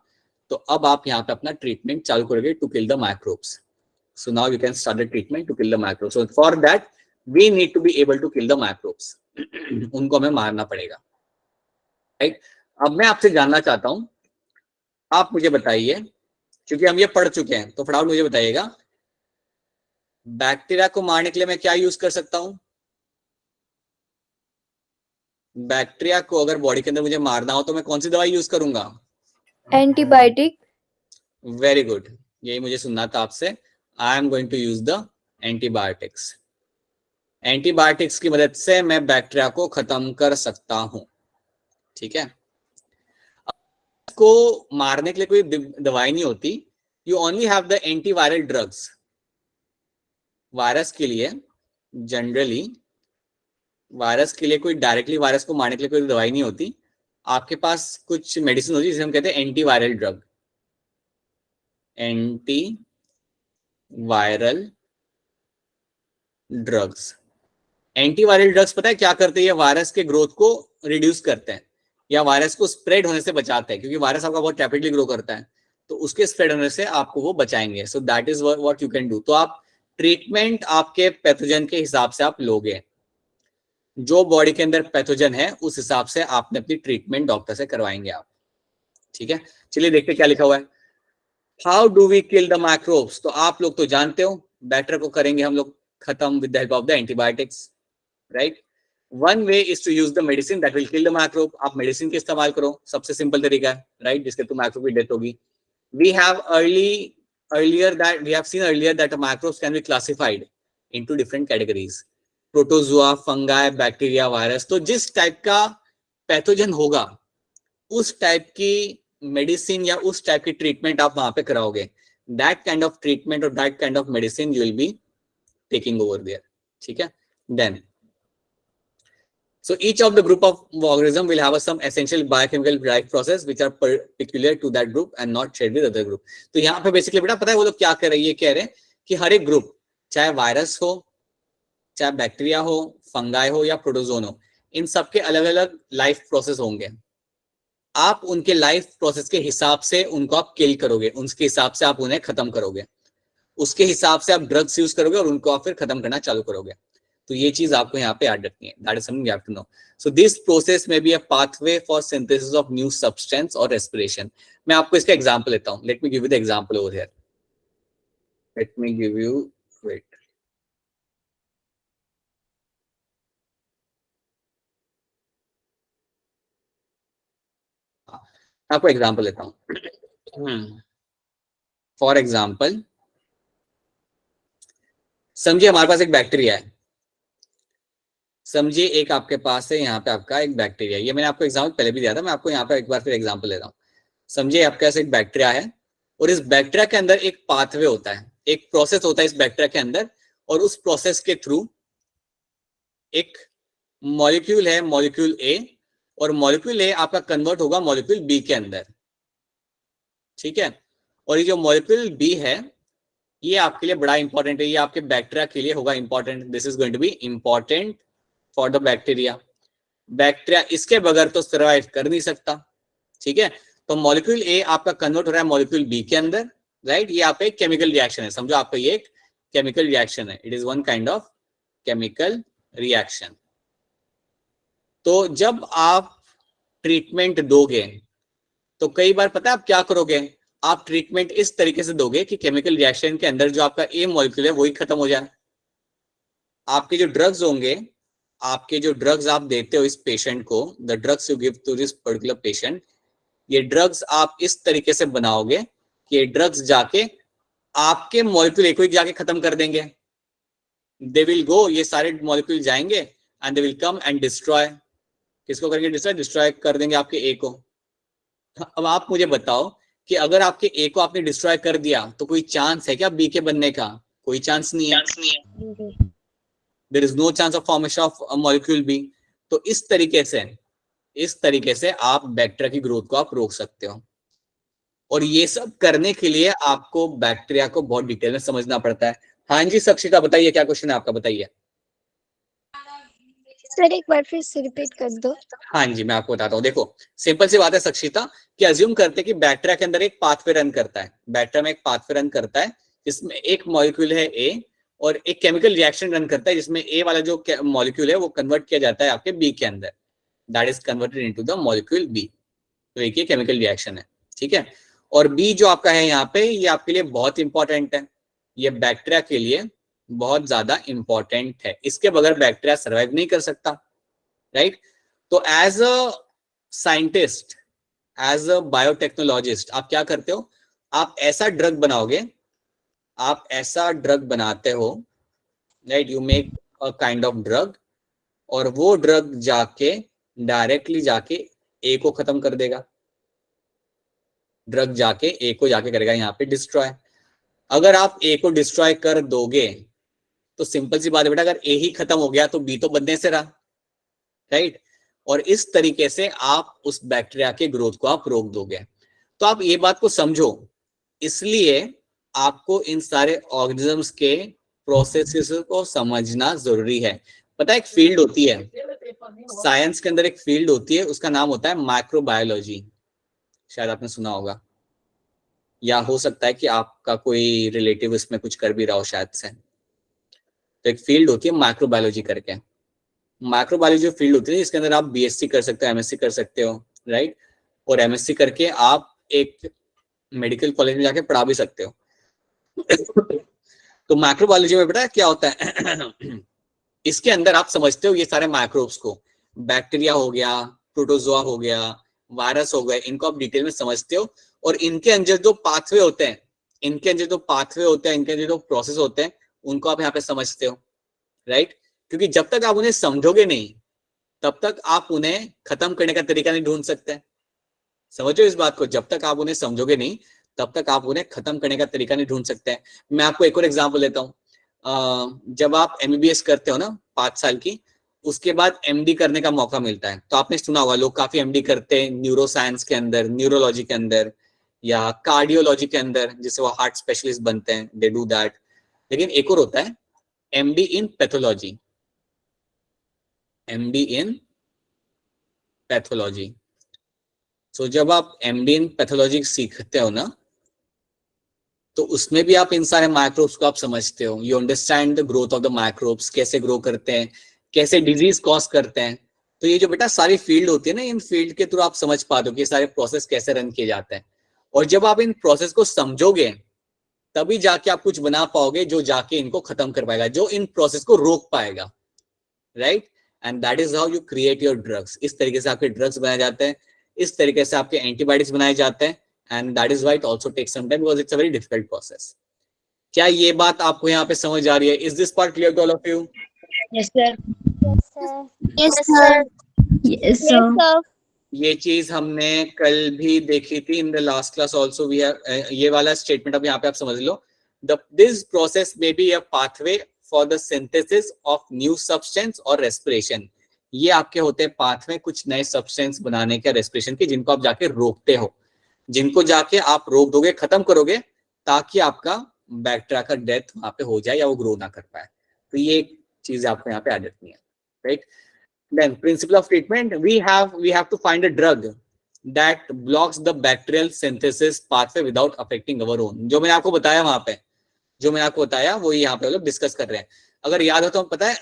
तो अब आप यहाँ पे अपना ट्रीटमेंट चालू करोगे to kill the microbes. So now you can start the treatment to kill the microbes. So for that we need to be able to kill the microbes, उनको हमें मारना पड़ेगा, राइट। अब मैं आपसे जानना चाहता हूं, आप मुझे बताइए, क्योंकि हम ये पढ़ चुके हैं, तो फटाफट मुझे बताइएगा, बैक्टीरिया को मारने के लिए मैं क्या यूज कर सकता हूं? बैक्टीरिया को अगर बॉडी के अंदर मुझे मारना हो तो मैं कौन सी दवाई यूज करूंगा? एंटीबायोटिक। वेरी गुड, यही मुझे सुनना था आपसे। I am going to use the antibiotics. Antibiotics की मदद से मैं बैक्टीरिया को खत्म कर सकता हूं, ठीक है। को मारने के लिए कोई दवाई नहीं होती, you only have the antiviral drugs. Virus के लिए जनरली, वायरस के लिए कोई डायरेक्टली वायरस को मारने के लिए कोई दवाई नहीं होती, आपके पास कुछ मेडिसिन होती है जिसे हम कहते हैं antiviral drug. Anti viral drugs, antiviral drugs पता है क्या करते हैं? वायरस के ग्रोथ को रिड्यूस करते हैं या वायरस को स्प्रेड होने से बचाते हैं, क्योंकि वायरस आपका बहुत रैपिडली ग्रो करता है, तो उसके स्प्रेड होने से आपको वो बचाएंगे। सो that is what you can do. तो आप ट्रीटमेंट आपके पैथोजन के हिसाब से आप लोगे, जो बॉडी के अंदर पैथोजन है उस हिसाब से आपने अपनी ट्रीटमेंट डॉक्टर से करवाएंगे आप, ठीक है। चलिए देखते क्या लिखा हुआ है। How do we kill the microbes? तो आप लोग तो जानते हो बैक्टीरिया को करेंगे हम लोग खत्म with the help of the antibiotics, right. One way is to use the medicine that will kill the microbe. आप मेडिसिन के इस्तेमाल करो, सबसे सिंपल तरीका है, राइट, जिसके थ्रू माइक्रोब की डेथ होगी। We have seen earlier that the microbes can be classified into different categories, protozoa, fungi, bacteria, virus। तो जिस टाइप का पैथोजन होगा उस टाइप की मेडिसिन या उस टाइप की ट्रीटमेंट आप वहां पे कराओगे। दैट काइंड ऑफ ट्रीटमेंट और that kind of medicine you will be taking over there, ठीक है। Then so each of the group of organism will have some essential biochemical life process which are peculiar to that group and not shared with other group। तो यहाँ पे basically बेटा पता है वो लोग क्या कर रहे हैं, ये कह रहे हैं कि हर एक ग्रुप, चाहे वायरस हो, चाहे बैक्टीरिया हो, फंगाई हो या प्रोटोजोन हो, इन सबके अलग अलग लाइफ प्रोसेस होंगे। आप उनके लाइफ प्रोसेस के हिसाब से उनको आप किल करोगे, उसके हिसाब से आप उन्हें खत्म करोगे, उसके हिसाब से आप ड्रग्स यूज करोगे और उनको आप फिर खत्म करना चालू करोगे। तो ये चीज आपको यहाँ पे याद रखनी है, that is something you have to know. So this process may be a pathway for synthesis of new substance और रेस्पिरेशन। मैं आपको इसका एग्जांपल लेता हूँ, let me give you the example over here, let me give you, wait, आपको example लेता हूँ। For example समझिए हमारे पास एक बैक्टीरिया है, समझिए एक आपके पास है यहाँ पे आपका एक बैक्टीरिया, ये मैंने आपको एग्जांपल पहले भी दिया था, मैं आपको यहाँ पे एक बार फिर एग्जांपल ले रहा हूँ। समझिए आपके पास एक बैक्टीरिया है और इस बैक्टीरिया के अंदर एक पाथवे होता है, एक प्रोसेस होता है इस बैक्टीरिया के अंदर, और उस प्रोसेस के थ्रू एक मॉलिक्यूल है, मॉलिक्यूल ए, और मॉलिक्यूल ए आपका कन्वर्ट होगा मॉलिक्यूल बी के अंदर, ठीक है। और ये जो मॉलिक्यूल बी है ये आपके लिए बड़ा इंपॉर्टेंट है, ये आपके बैक्टीरिया के लिए होगा important. This is going to be important for the bacteria. Bacteria इसके बगैर तो सर्वाइव कर नहीं सकता, ठीक है। तो मॉलिक्यूल ए आपका कन्वर्ट हो रहा है मॉलिक्यूल बी के अंदर, राइट। ये आपका एक केमिकल रिएक्शन है, समझो आपका ये एक केमिकल रिएक्शन है, it is one kind of chemical reaction. तो जब आप ट्रीटमेंट दोगे तो कई बार पता है आप क्या करोगे, आप ट्रीटमेंट इस तरीके से दोगे कि केमिकल रिएक्शन के अंदर जो आपका ए मॉलिक्यूल है वही खत्म हो जाए। आपके जो ड्रग्स होंगे, आपके जो ड्रग्स आप देते हो इस पेशेंट को, the drugs you give to this particular patient, ये ड्रग्स आप इस तरीके से बनाओगे कि ये ड्रग्स जाके आपके मॉलिक्यूल एक जाके खत्म कर देंगे। दे विल गो, ये सारे मॉलिक्यूल जाएंगे and they will come and destroy, किसको करेंगे डिस्ट्रॉय, डिस्ट्रॉय कर देंगे आपके ए को। अब आप मुझे बताओ कि अगर आपके ए को आपने डिस्ट्रॉय कर दिया तो कोई चांस है क्या बी के बनने का? कोई चांस नहीं है, there is no chance of formation of molecule B. तो इस तरीके से आप बैक्टीरिया की ग्रोथ को आप रोक सकते हो। और ये सब करने के लिए आपको बैक्टीरिया को बहुत डिटेल में समझना पड़ता है। हाँ जी सक्षिता बताइए, क्या क्वेश्चन है आपका, बताइए। सर एक बार फिर से रिपीट कर दो। हाँ जी मैं आपको बताता हूँ, देखो सिंपल सी बात है सक्षिता, कि अज्यूम करते हैं कि बैक्टीरिया के अंदर एक पाथवे रन करता है, बैक्टीरिया में एक पाथवे रन करता है जिसमें एक मॉलिक्यूल है ए और एक केमिकल रिएक्शन रन करता है जिसमें ए वाला जो मॉलिक्यूल है वो कन्वर्ट किया जाता है आपके बी के अंदर, that is converted into the molecule B. तो एक ये केमिकल रिएक्शन है, ठीक है। और बी जो आपका है यहाँ पे, ये आपके लिए बहुत इंपॉर्टेंट है, ये बैक्टीरिया के लिए बहुत ज्यादा इंपॉर्टेंट है, इसके बगैर बैक्टीरिया सर्वाइव नहीं कर सकता, राइट। तो as a scientist, as a biotechnologist आप क्या करते हो, आप ऐसा ड्रग बनाओगे, आप ऐसा ड्रग बनाते हो, right, you make a kind of drug, और वो ड्रग जाके डायरेक्टली जाके ए को खत्म कर देगा, ड्रग जाके ए को जाके करेगा यहाँ पे डिस्ट्रॉय। अगर आप ए को डिस्ट्रॉय कर दोगे तो सिंपल सी बात है बेटा, अगर ए ही खत्म हो गया तो बी तो बनने से रहा, राइट। और इस तरीके से आप उस बैक्टीरिया के ग्रोथ को आप रोक दोगे। तो आप ये बात को समझो, इसलिए आपको इन सारे ऑर्गेनिजम्स के प्रोसेसेस को समझना जरूरी है। पता है एक फील्ड होती है साइंस के अंदर, एक फील्ड होती है उसका नाम होता है माइक्रोबायोलॉजी, शायद आपने सुना होगा, या हो सकता है कि आपका कोई रिलेटिव इसमें कुछ कर भी रहा हो शायद से। तो एक फील्ड होती है माइक्रोबायोलॉजी करके, माइक्रोबायोलॉजी जो फील्ड होती है इसके अंदर आप बीएससी कर सकते हो, एमएससी कर सकते हो, राइट। और एमएससी करके आप एक मेडिकल कॉलेज में जाके पढ़ा भी सकते हो। तो माइक्रोबायोलॉजी में बेटा क्या होता है इसके अंदर आप समझते हो ये सारे माइक्रोब्स को, बैक्टीरिया हो गया, प्रोटोजोआ हो गया, वायरस हो गए, इनको आप डिटेल में समझते हो और इनके अंदर जो पाथवे होते हैं, इनके अंदर जो पाथवे होते हैं, इनके अंदर जो प्रोसेस होते हैं, उनको आप यहाँ पे समझते हो, राइट। क्योंकि जब तक आप उन्हें समझोगे नहीं तब तक आप उन्हें खत्म करने का तरीका नहीं ढूंढ सकते। समझो इस बात को, जब तक आप उन्हें समझोगे नहीं तब तक आप उन्हें खत्म करने का तरीका नहीं ढूंढ सकते। मैं आपको एक और एग्जांपल लेता हूँ। जब आप एमबीबीएस करते हो ना 5 साल की, उसके बाद एमडी करने का मौका मिलता है, तो आपने सुना होगा लोग काफी एमडी करते हैं न्यूरो साइंस के अंदर, न्यूरोलॉजी के अंदर या कार्डियोलॉजी के अंदर, जिससे वो हार्ट स्पेशलिस्ट बनते हैं, दे डू दैट। लेकिन एक और होता है MD in pathology, MD in pathology. So जब आप एमडी इन पैथोलॉजी सीखते हो ना, तो उसमें भी आप इन सारे माइक्रोब्स को आप समझते हो, you understand the growth of the microbes, कैसे ग्रो करते हैं, कैसे डिजीज कॉज करते हैं। तो ये जो बेटा सारी फील्ड होती है ना, इन फील्ड के थ्रू आप समझ पाते हो कि ये सारे प्रोसेस कैसे रन किए जाते हैं। और जब आप इन प्रोसेस को समझोगे तभी जाके आप कुछ बना पाओगे जो जाके इनको खत्म कर पाएगा, जो इन प्रोसेस को रोक पाएगा, right. And that is how you create your drugs. इस तरीके से आपके ड्रग्स बनाए जाते हैं, इस तरीके से आपके एंटीबायोटिक्स बनाए जाते हैं, and that is why it also takes some time because it's a very difficult process. क्या ये बात आपको यहाँ पे समझ आ रही है? Is this part clear to all of you? Yes sir. Yes sir. Yes, sir. ये चीज हमने कल भी देखी थी in the last class also. We have ये वाला स्टेटमेंट अब यहाँ पे आप समझ लो, this process may be a pathway for the synthesis of new substance और रेस्पिरेशन। ये आपके होते हैं पाथवे कुछ नए सब्सटेंस बनाने के, रेस्पिरेशन के, जिनको आप जाके रोकते हो, जिनको जाके आप रोक दोगे, खत्म करोगे, ताकि आपका बैक्टीरिया का डेथ वहां पे हो जाए या वो ग्रो ना कर पाए। तो ये एक चीज आपको यहाँ पे याद रखनी है, right. Then principle of treatment, we have to find a drug that blocks the bacterial synthesis pathway without affecting our own। जो मैंने आपको बताया वहां पे, जो मैंने आपको बताया वो यहाँ पे लोग डिस्कस कर रहे हैं। अगर याद हो तो पता है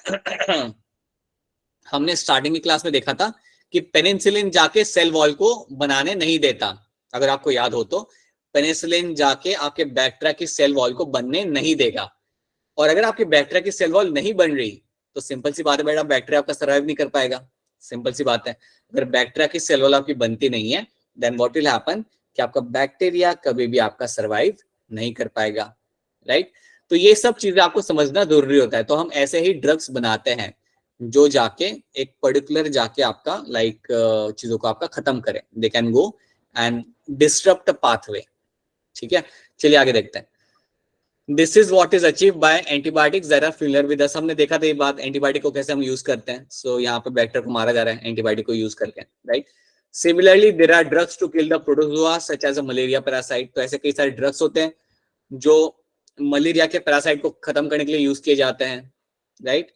हमने स्टार्टिंग की क्लास में देखा था कि पेनिसिलिन जाके सेल वॉल को बनाने नहीं देता। अगर आपको याद हो तो पेनिसिलिन जाके आपके बैक्टीरिया की सेल वॉल को बनने नहीं देगा। और अगर आपकी बैक्टीरिया की सेल वॉल नहीं बन रही तो सिंपल सी बात है बेटा, बैक्टीरिया आपका सर्वाइव नहीं कर पाएगा। सिंपल सी बात है, अगर बैक्टीरिया की सेल वॉल आपकी बनती नहीं है देन व्हाट विल हैपन कि आपका बैक्टीरिया कभी भी आपका सर्वाइव नहीं कर पाएगा, राइट। तो ये सब चीजें आपको समझना जरूरी होता है। तो हम ऐसे ही ड्रग्स बनाते हैं जो जाके एक पर्टिकुलर जाके आपका चीजों को आपका खत्म करे, they can go and disturb the pathway. ठीक है, चलिए आगे देखते हैं। This is what is achieve by antibiotics that are familiar with us. हमने देखा था ये बात, एंटीबायोटिक को कैसे हम यूज करते हैं। सो यहाँ पे बैक्टीरिया को मारा जा रहा है एंटीबायोटिक को यूज करके, right. Similarly there are drugs to kill the protozoa such as a malaria parasite. तो ऐसे कई सारे ड्रग्स होते हैं जो मलेरिया के पैरासाइट को खत्म करने के लिए यूज किए जाते हैं, right.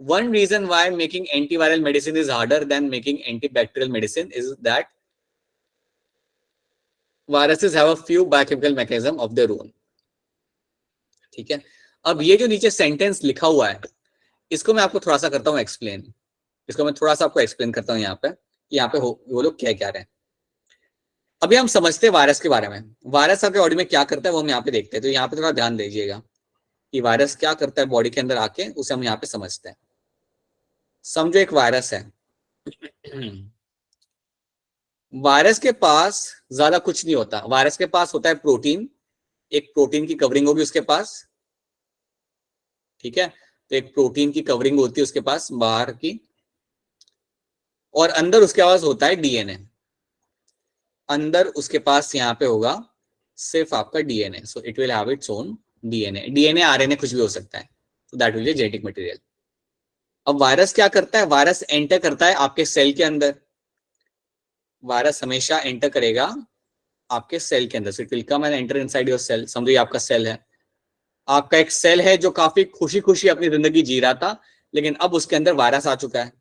One reason why making antiviral medicine is harder than making antibacterial medicine is that viruses have a few biochemical mechanism of their own। ठीक है, अब ये जो नीचे सेंटेंस लिखा हुआ है इसको मैं आपको थोड़ा सा करता हूँ एक्सप्लेन। इसको मैं थोड़ा सा आपको एक्सप्लेन करता हूँ यहाँ पे वो लोग क्या कह रहे हैं। अभी हम समझते हैं वायरस के बारे में। वायरस आपके बॉडी में क्या करता है वो हम यहाँ पे देखते हैं। तो यहाँ पे थोड़ा ध्यान दीजिएगा कि वायरस क्या करता है बॉडी के अंदर आके, उसे हम यहाँ पे समझते हैं। समझो एक वायरस है, वायरस के पास ज्यादा कुछ नहीं होता। वायरस के पास होता है प्रोटीन, एक प्रोटीन की कवरिंग होगी उसके पास, ठीक है। तो एक प्रोटीन की कवरिंग होती है उसके पास बाहर की, और अंदर उसके पास होता है डीएनए। अंदर उसके पास यहाँ पे होगा सिर्फ आपका DNA. So it will have its own DNA. DNA RNA कुछ भी हो सकता है, तो that will be genetic material. अब वायरस क्या करता है, वायरस एंटर करता है आपके सेल के अंदर। वायरस हमेशा एंटर करेगा आपके सेल के अंदर। So it will come and enter inside your cell. समझो ये आपका सेल है, आपका एक सेल है जो काफी खुशी खुशी अपनी जिंदगी जी रहा था, लेकिन अब उसके अंदर वायरस आ चुका है।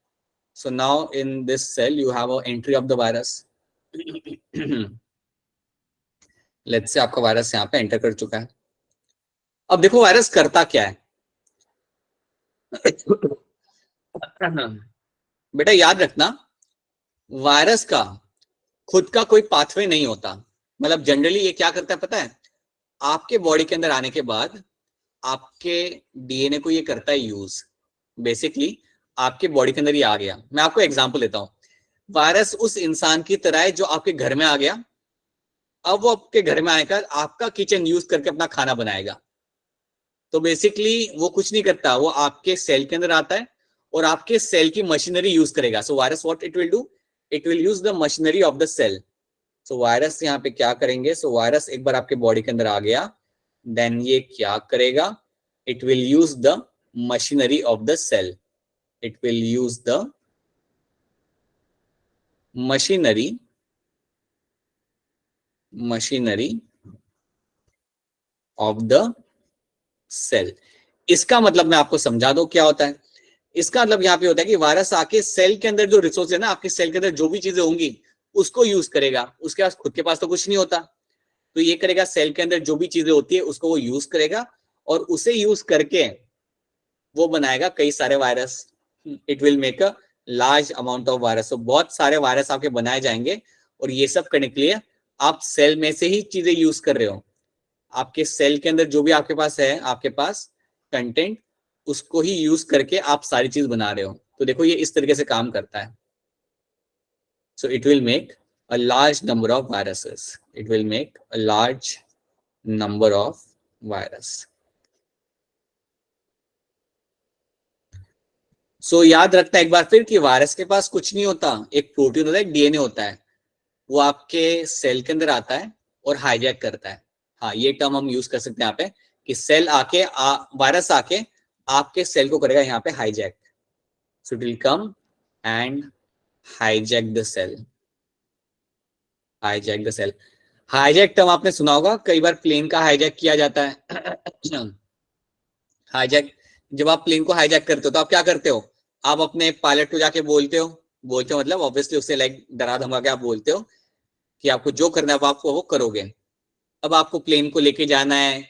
So now in this cell you have a entry of the virus. Let's say आपका वायरस यहाँ पे एंटर कर चुका है। अब देखो वायरस करता क्या है। बेटा याद रखना, वायरस का खुद का कोई पाथवे नहीं होता। मतलब जनरली ये क्या करता है पता है, आपके बॉडी के अंदर आने के बाद आपके डीएनए को ये करता है यूज। बेसिकली आपके बॉडी के अंदर ये आ गया। मैं आपको एग्जांपल लेता हूँ। वायरस उस इंसान की तरह है जो आपके घर में आ गया। अब वो आपके घर में आकर आपका किचन यूज करके अपना खाना बनाएगा। तो बेसिकली वो कुछ नहीं करता, वो आपके सेल के अंदर आता है और आपके सेल की मशीनरी यूज करेगा। So virus what it will do, it will use the machinery of the cell. So virus यहाँ पे क्या करेंगे, सो वायरस एक बार आपके बॉडी के अंदर आ गया, देन ये क्या करेगा, it will use the machinery of the cell. It will use the machinery of the cell. इसका मतलब मैं आपको समझा दूं क्या होता है। इसका मतलब यहाँ पे होता है कि वायरस आके सेल के अंदर जो रिसोर्स है ना, आपके सेल के अंदर जो भी चीजें होंगी उसको यूज करेगा। उसके पास खुद के पास तो कुछ नहीं होता, तो ये करेगा सेल के अंदर जो भी चीजें होती है उसको वो यूज करेगा और उसे यूज करके वो बनाएगा कई सारे virus. It will make a large amount of virus. तो बहुत सारे वायरस आपके बनाए जाएंगे और ये सब करने के लिए आप सेल में से ही चीजें यूज कर रहे हो। आपके सेल के अंदर जो भी आपके पास है, आपके पास कंटेंट, उसको ही यूज करके आप सारी चीज बना रहे हो। तो देखो ये इस तरीके से काम करता है। So it will make a large number of viruses. It will make a large number of virus. So याद रखना एक बार फिर कि वायरस के पास कुछ नहीं होता, एक प्रोटीन होता है, एक डीएनए होता है। वो आपके सेल के अंदर आता है और हाईजैक करता है। हाँ, ये टर्म हम यूज कर सकते हैं यहाँ पे कि सेल आके वायरस आके आपके सेल को करेगा यहाँ पे hijack. So it will come and hijack the cell. Hijack the cell, hijack term आपने सुना होगा, कई बार प्लेन का हाईजैक किया जाता है। हाईजैक, जब आप प्लेन को हाईजैक करते हो तो आप क्या करते हो, आप अपने पायलट को जाके बोलते हो मतलब ऑब्वियसली उससे लाइक डरा धमका के आप बोलते हो कि आपको जो करना है आपको वो करोगे। अब आपको प्लेन को लेके जाना है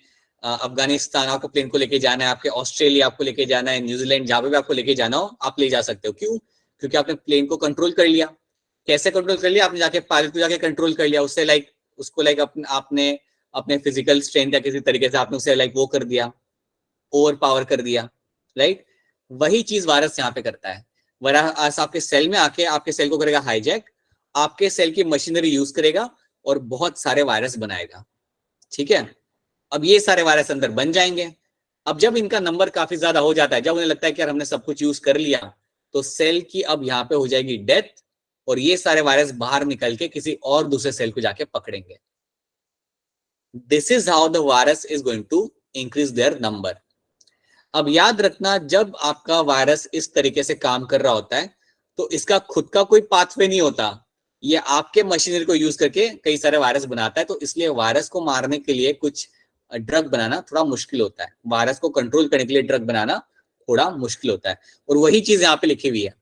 अफगानिस्तान, आपको प्लेन को लेके जाना है, आपके ऑस्ट्रेलिया आपको लेके जाना है, न्यूजीलैंड, जहां पे आपको लेके जाना हो आप ले जा सकते हो। क्यों? क्योंकि आपने प्लेन को कंट्रोल कर लिया। कैसे कंट्रोल कर लिया? आपने जाके पायलट को जाके कंट्रोल कर लिया, उससे लाइक उसको लाइक आपने अपने फिजिकल स्ट्रेंथ या किसी तरीके से आपने उसे लाइक वो कर दिया, ओवर पावर कर दिया, राइट। वही चीज वायरस यहाँ पे करता है। वायरस आपके सेल में आके आपके सेल को करेगा हाईजैक, आपके सेल की मशीनरी यूज करेगा और बहुत सारे वायरस बनाएगा। ठीक है, अब ये सारे वायरस अंदर बन जाएंगे। अब जब इनका नंबर काफी ज्यादा हो जाता है, जब उन्हें लगता है कि यार हमने सब कुछ यूज कर लिया, तो सेल की अब यहाँ पे हो जाएगी डेथ और ये सारे वायरस बाहर निकल के किसी और दूसरे सेल को जाके पकड़ेंगे। This is how the virus is going to increase their number. अब याद रखना, जब आपका वायरस इस तरीके से काम कर रहा होता है तो इसका खुद का कोई पाथवे नहीं होता, ये आपके मशीनरी को यूज करके कई सारे वायरस बनाता है। तो इसलिए वायरस को मारने के लिए कुछ ड्रग बनाना थोड़ा मुश्किल होता है, वायरस को कंट्रोल करने के लिए ड्रग बनाना थोड़ा मुश्किल होता है। और वही चीज यहाँ पे लिखी हुई है,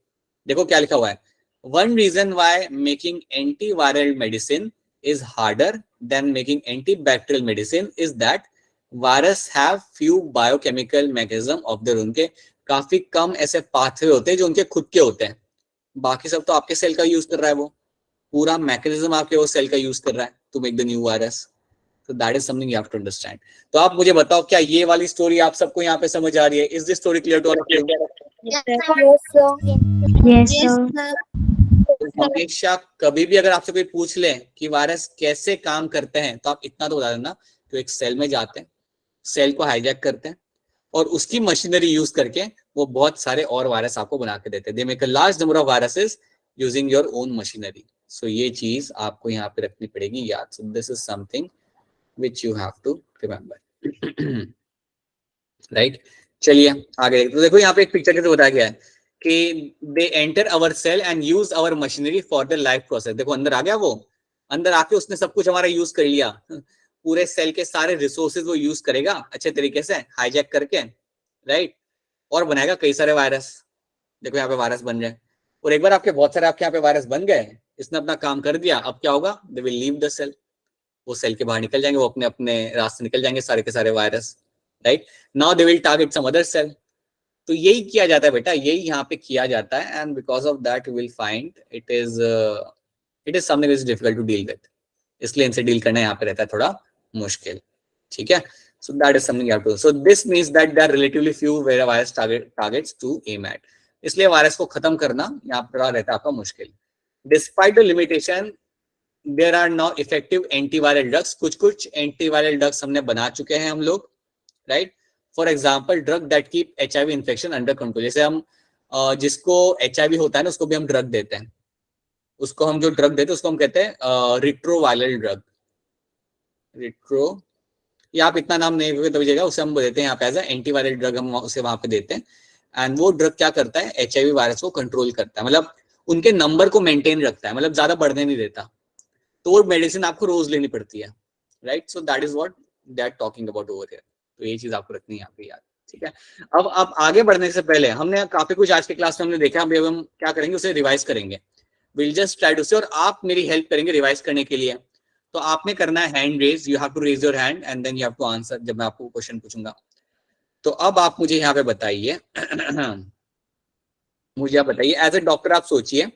देखो क्या लिखा हुआ है, one reason why making anti viral medicine is harder than making anti bacterial medicine is that virus have few biochemical mechanism of their. उनके काफी कम ऐसे पाथवे होते हैं जो उनके खुद के होते हैं, बाकी सब तो आपके सेल का यूज कर रहा है, वो पूरा मैकेनिज्म आपके वो सेल का यूज कर रहा है to make the new virus. तो that is something you have to understand. तो आप मुझे बताओ, क्या ये वाली स्टोरी आप सबको यहाँ पे समझ आ रही है? Is this story clear to all of you? Yes, sir. हमेशा कभी भी अगर आपसे कोई पूछ ले कि वायरस कैसे काम करते हैं, तो आप इतना तो बता देना कि एक सेल में जाते हैं, सेल को हाईजैक करते हैं और उसकी मशीनरी यूज करके वो बहुत सारे और वायरस आपको बना के देते हैं। They make a large number of viruses using your own machinery. So ये चीज आपको यहाँ पे रखनी पड़ेगी याद। So this is something which you have to remember, right. चलिए आगे देखते। तो देखो यहाँ पे एक पिक्चर कैसे बताया गया है कि they enter our cell and use our machinery for the life process. देखो अंदर आ गया, वो अंदर आके उसने सब कुछ हमारा यूज कर लिया, पूरे सेल के सारे रिसोर्सेज वो यूज करेगा अच्छे तरीके से हाईजैक करके, राइट, और बनाएगा कई सारे वायरस। देखो यहाँ पे वायरस बन जाए, और एक बार आपके बहुत सारे आपके यहाँ पे वायरस बन गए, इसने अपना काम कर दिया, अब क्या होगा, they will leave the cell, वो सेल के बाहर निकल जाएंगे, वो अपने अपने रास्ते निकल जाएंगे सारे के सारे virus, right. Now they will target some other cell. तो यही किया जाता है बेटा, यही यहाँ पे किया जाता है, and because of that you will find it is something is difficult to deal with. इसलिए इनसे डील करना यहाँ पे रहता है थोड़ा मुश्किल, ठीक है। So that is something you have to do. So this means that there are relatively few virus targets to aim at. इसलिए वायरस को खत्म करना यहाँ पर रहता है आपका मुश्किल. Despite the limitation, there are now effective antiviral drugs. कुछ antiviral drugs हमने बना चुके हैं हम लोग, right? For example, drug that keep HIV infection under control. जैसे हम जिसको HIV होता है ना, उसको भी हम ड्रग देते हैं. उसको हम जो ड्रग देते हैं उसको हम कहते हैं रिट्रोवायरल ड्रग. रिट्रो, या आप इतना नाम नहीं तो दीजिएगा, उसे हम देते हैं यहाँ पे एज एंटीवायरल ड्रग, हम उसे वहां पे देते हैं. एंड वो ड्रग क्या करता है, HIV वायरस को कंट्रोल करता है, मतलब उनके नंबर को मेंटेन रखता है, मतलब ज्यादा बढ़ने नहीं देता. तो वो मेडिसिन आपको रोज लेनी पड़ती है, right? So that is what they are talking about over here. तो ये चीज आपको रखनी है यहाँ पे याद, ठीक है? अब आप आगे बढ़ने से पहले हमने काफी कुछ आज के क्लास में हमने देखा, अभी हम क्या करेंगे, उसे रिवाइज करेंगे. विल जस्ट ट्राई टू से, और आप मेरी हेल्प करेंगे रिवाइज करने के लिए. तो आपने करना है hand raise, you have to raise your hand and then you have to answer जब मैं आपको क्वेश्चन पूछूंगा. तो अब आप मुझे यहाँ पे बताइए मुझे आप बताइए, एज ए डॉक्टर आप सोचिए,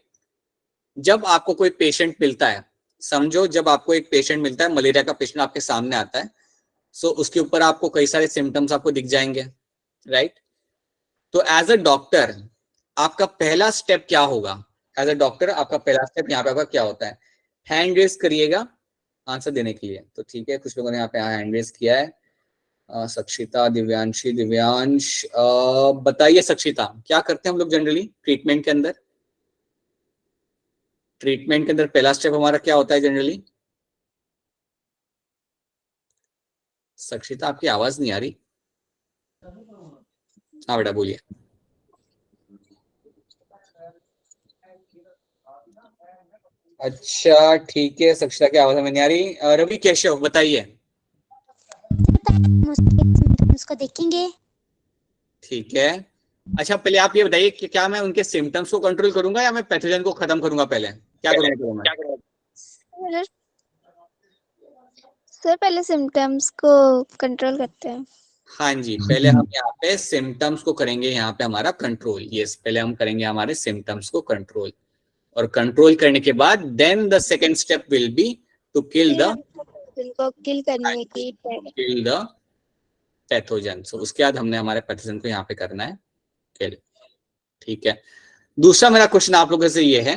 जब आपको कोई पेशेंट मिलता है, समझो जब आपको एक पेशेंट मिलता है, मलेरिया का पेशेंट आपके सामने आता है, सो उसके ऊपर आपको कई सारे सिम्टम्स आपको दिख जाएंगे, राइट? तो एज अ डॉक्टर आपका पहला स्टेप क्या होगा? एज अ डॉक्टर आपका पहला स्टेप यहाँ पे आपका क्या होता है? हैंड रेज करिएगा आंसर देने के लिए. तो ठीक है, कुछ लोगों ने यहाँ पे हैंड रेज किया है. सक्षिता, दिव्यांशी, दिव्यांश, बताइए सक्षिता, क्या करते हैं हम लोग जनरली ट्रीटमेंट के अंदर? ट्रीटमेंट के अंदर पहला स्टेप हमारा क्या होता है जनरली? सक्षिता आपकी आवाज नहीं आ रही. हाँ बेटा बोलिए. अच्छा ठीक है, सक्षिता की आवाज हमें नहीं आ रही. रवि केशव बताइए. उसको देखेंगे. ठीक है, अच्छा पहले आप ये बताइए कि क्या मैं उनके सिम्टम्स को कंट्रोल करूंगा या मैं पैथोजन को खत्म करूंगा? पहले क्या करूंगा? सर पहले सिम्टम्स को कंट्रोल करते हैं. हाँ जी, पहले हम यहाँ पे सिम्टम्स को करेंगे, यहाँ पे हमारा कंट्रोल. यस, पहले हम करेंगे हमारे सिम्टम्स को कंट्रोल, और कंट्रोल करने के बाद then the second step will be to kill the pathogen. So उसके बाद हमने हमारे पैथोजन को यहाँ पे करना है किल. ठीक है, दूसरा मेरा क्वेश्चन आप लोगों से ये है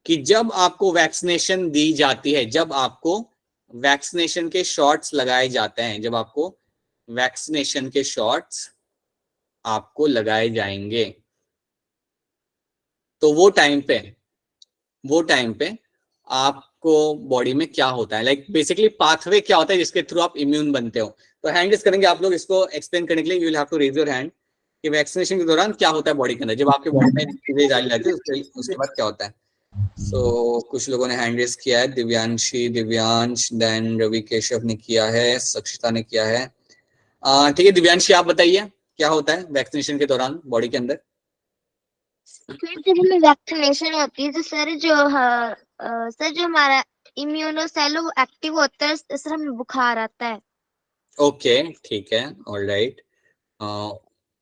कि जब आपको वैक्सीनेशन दी जाती है, जब आपको वैक्सीनेशन के शॉट्स लगाए जाते हैं, जब आपको वैक्सीनेशन के शॉट्स आपको लगाए जाएंगे, तो वो टाइम पे आपको बॉडी में क्या होता है, लाइक बेसिकली पाथवे क्या होता है जिसके थ्रू आप इम्यून बनते हो? तो हैंड रेज करेंगे आप लोग, इसको एक्सप्लेन करने के लिए you will have to raise your hand कि वैक्सीनेशन के दौरान क्या होता है बॉडी के अंदर, जब आपके बॉडी में चीजें डाली जाती है उसके बाद क्या होता है. सो कुछ लोगों ने हैंड रेज किया है, दिव्यांशी, दिव्यांश, देन रवि केशव ने किया है, सक्षिता ने किया है. ठीक है, दिव्यांशी आप बताइए क्या होता है वैक्सीनेशन के दौरान बॉडी के अंदर? जब हमें वैक्सीनेशन होती है तो सर जो हमारा इम्यूनो सेल वो एक्टिव होता है, सर हमें बुखार आता है. ओके ठीक है, ऑलराइट,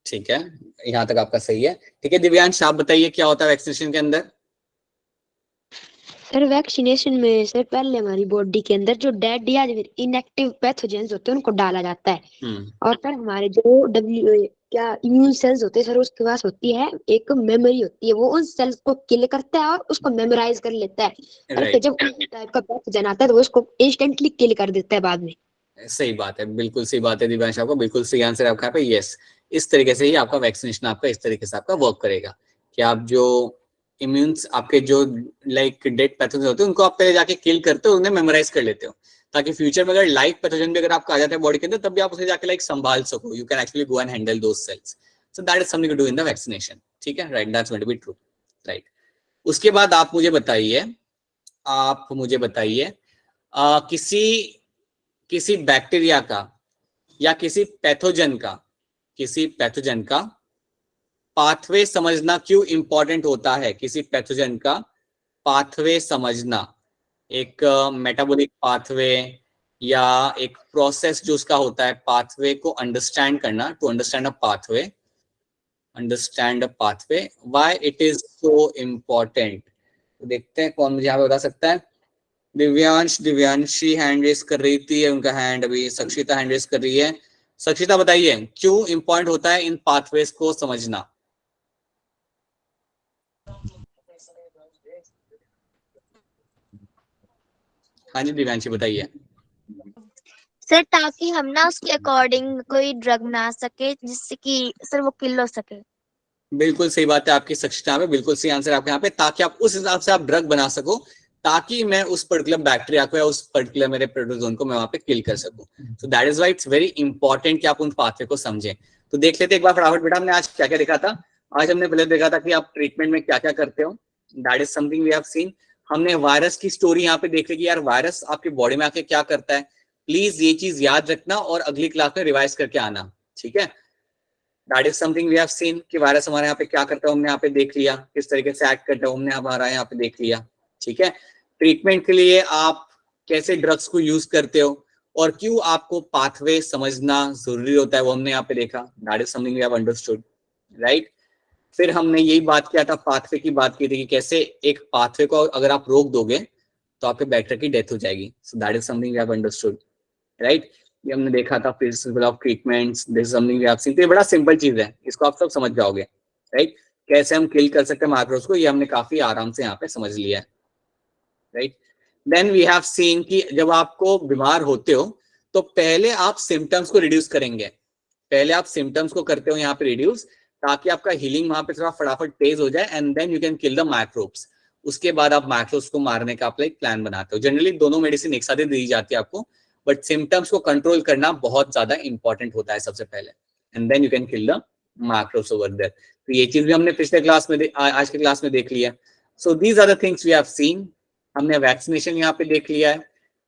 ठीक है, यहाँ तक आपका सही है. ठीक है, दिव्यांश आप बताइए क्या होता है वैक्सीनेशन के अंदर? सर वैक्सीनेशन में सर पहले हमारी बॉडी के अंदर जो डेड या इनएक्टिव पैथोजेंस होते हैं उनको डाला जाता है, और फिर हमारे जो इम्यून सेल्स होते हैं सर उसके पास होती है एक मेमोरी होती है, वो उन सेल्स को किल करता है और उसको मेमोराइज कर लेता है. और फिर जब टाइप का पैथोजन आता है तो वो उसको इंस्टेंटली किल कर देता है बाद में. सही बात है, बिल्कुल सही बात है दिव्यांश, आपका बिल्कुल सही आंसर आपका यहाँ पे. यस, इस तरीके से ही आपका वैक्सीनेशन आपका इस तरीके से आपका वर्क करेगा कि आप जो इम्यून्स आपके जो लाइक डेड पैथोजन होते हैं उनको आप पहले जाके किल करते हो, उन्हें मेमोराइज कर लेते हो, ताकि फ्यूचर में अगर लाइव पैथोजन भी अगर आपका आ जाता है बॉडी के अंदर तब भी आप उसे जाके लाइक संभाल सको. You can actually go and handle those cells. So that is something to do in the vaccination. ठीक है, right, that's going to be true, right. उसके बाद आप मुझे बताइए किसी बैक्टीरिया का या किसी पैथोजन का पाथवे समझना क्यों इंपॉर्टेंट होता है? किसी पैथोजन का पाथवे समझना, एक मेटाबॉलिक पाथवे या एक प्रोसेस जो उसका होता है, पाथवे को अंडरस्टैंड करना, to understand a pathway, why it is so important. देखते हैं कौन मुझे यहाँ पे बता सकता है. दिव्यांशी हैंड रेस कर रही थी, उनका हैंड अभी, सक्षिता हैंड रेस कर रही है। सक्षिता बताइए क्यों इंपॉर्टेंट होता है इन पाथवेज को समझना? हाँ जी दिव्यांशी बताइए। सर ताकि हम ना उसके अकॉर्डिंग कोई ड्रग बना सके जिससे कि सर वो किल हो सके। बिल्कुल सही बात है आपकी सक्षिता में, बिल्कुल सही आंसर आपके यहाँ पे, ताकि आप उस हिसाब से आप ड्रग बना सको, ताकि मैं उस पर्टिकुलर बैक्टीरिया को या उस पर्टिकुलर मेरे प्रोटोजोन को मैं वहां पे किल कर सकूं। सो that is why it's very important कि आप उन पाथवे को समझें। तो देख लेते एक बार फटाफट बेटा, हमने आज क्या क्या देखा था। आज हमने पहले देखा था कि आप ट्रीटमेंट में क्या क्या करते हो, that is something we have seen. हमने वायरस की स्टोरी यहाँ पे देख ली कि यार वायरस आपकी बॉडी में आके क्या करता है। प्लीज ये चीज याद रखना और अगली क्लास में रिवाइज करके आना, ठीक है। That is something we have seen कि वायरस हमारे यहाँ पे क्या करता है, हमने यहाँ पे देख लिया, किस तरीके से एक्ट करता है हमने हमारा यहाँ पे देख लिया, ठीक है। ट्रीटमेंट के लिए आप कैसे ड्रग्स को यूज करते हो और क्यों आपको पाथवे समझना जरूरी होता है, वो हमने यहाँ पे देखा। That is something we have understood, right. फिर हमने यही बात किया था, पाथवे की बात की थी कि कैसे एक पाथवे को अगर आप रोक दोगे तो आपके बैक्टीरिया की डेथ हो जाएगी। So that is something we have understood, right. ये हमने देखा था principle of treatments, this is something we have seen. तो ये बड़ा सिंपल चीज है, इसको आप सब समझ जाओगे, राइट। कैसे हम किल कर सकते हैं माइक्रोब्स को, ये हमने काफी आराम से यहाँ पे समझ लिया है, right. Then we have seen कि जब आपको बीमार होते हो तो पहले आप सिम्टम्स को रिड्यूस करेंगे, पहले आप सिम्टम्स को करते हो यहाँ पे रिड्यूस, ताकि आपका हीलिंग वहां पे थोड़ा फटाफट तेज हो जाए, and then you can kill the microbes. उसके बाद आप माइक्रोब्स को मारने का आप प्लान बनाते हो। जनरली दोनों मेडिसिन एक साथ ही दी जाती है आपको, बट सिम्टम्स को कंट्रोल करना बहुत ज्यादा इंपॉर्टेंट होता है सबसे पहले, and then you can kill the microbes over there. तो ये चीज भी हमने पिछले क्लास में आज के क्लास में देख लिया। So these are the things we have seen. हमने वैक्सीनेशन यहाँ पे देख लिया है,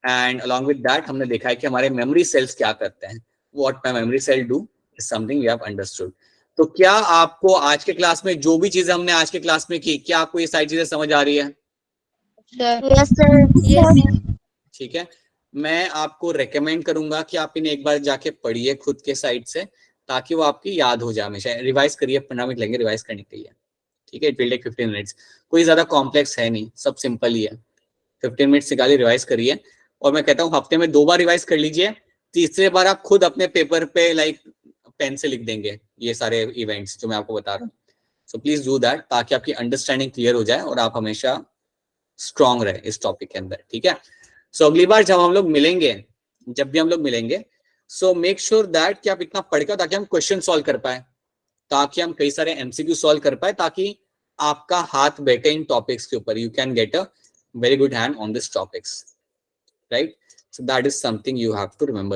एंड अलॉन्ग विद दैट हमने देखा है कि हमारे मेमोरी सेल्स क्या करते हैं, what my memory cell do is something we have understood. तो क्या आपको आज के क्लास में जो भी चीजें हमने आज के क्लास में की, क्या आपको ये सारी चीजें समझ आ रही है? Yes sir. ठीक है, मैं आपको रेकमेंड करूंगा कि आप इन्हें एक बार जाके पढ़िए खुद के साइड से, ताकि वो आपकी याद हो जाए हमेशा। रिवाइज करिए, 15 मिनट लगेंगे रिवाइज करने के लिए, ठीक है। इट विल टेक 15 मिनट्स, कोई ज्यादा कॉम्प्लेक्स है नहीं, सब सिंपल ही है। 15 मिनट निकालिए, रिवाइज करिए, और मैं कहता हूँ हफ्ते में 2 बार रिवाइज कर लीजिए। तीसरे बार आप खुद अपने पेपर पे पेन से लिख देंगे ये सारे इवेंट्स जो मैं आपको बता रहा हूँ। सो प्लीज डू दैट, ताकि आपकी अंडरस्टैंडिंग क्लियर हो जाए और आप हमेशा स्ट्रांग रहे इस टॉपिक के अंदर, ठीक है। सो अगली बार जब हम लोग मिलेंगे, जब भी हम लोग मिलेंगे, सो मेक श्योर दैट कि आप इतना पढ़ के, ताकि हम क्वेश्चन सॉल्व कर पाए, ताकि हम कई सारे एमसीक्यू सॉल्व कर पाए, ताकि आपका हाथ बैठे इन टॉपिक्स के ऊपर, you can get a very good hand on these topics, right? So that is something you have to remember.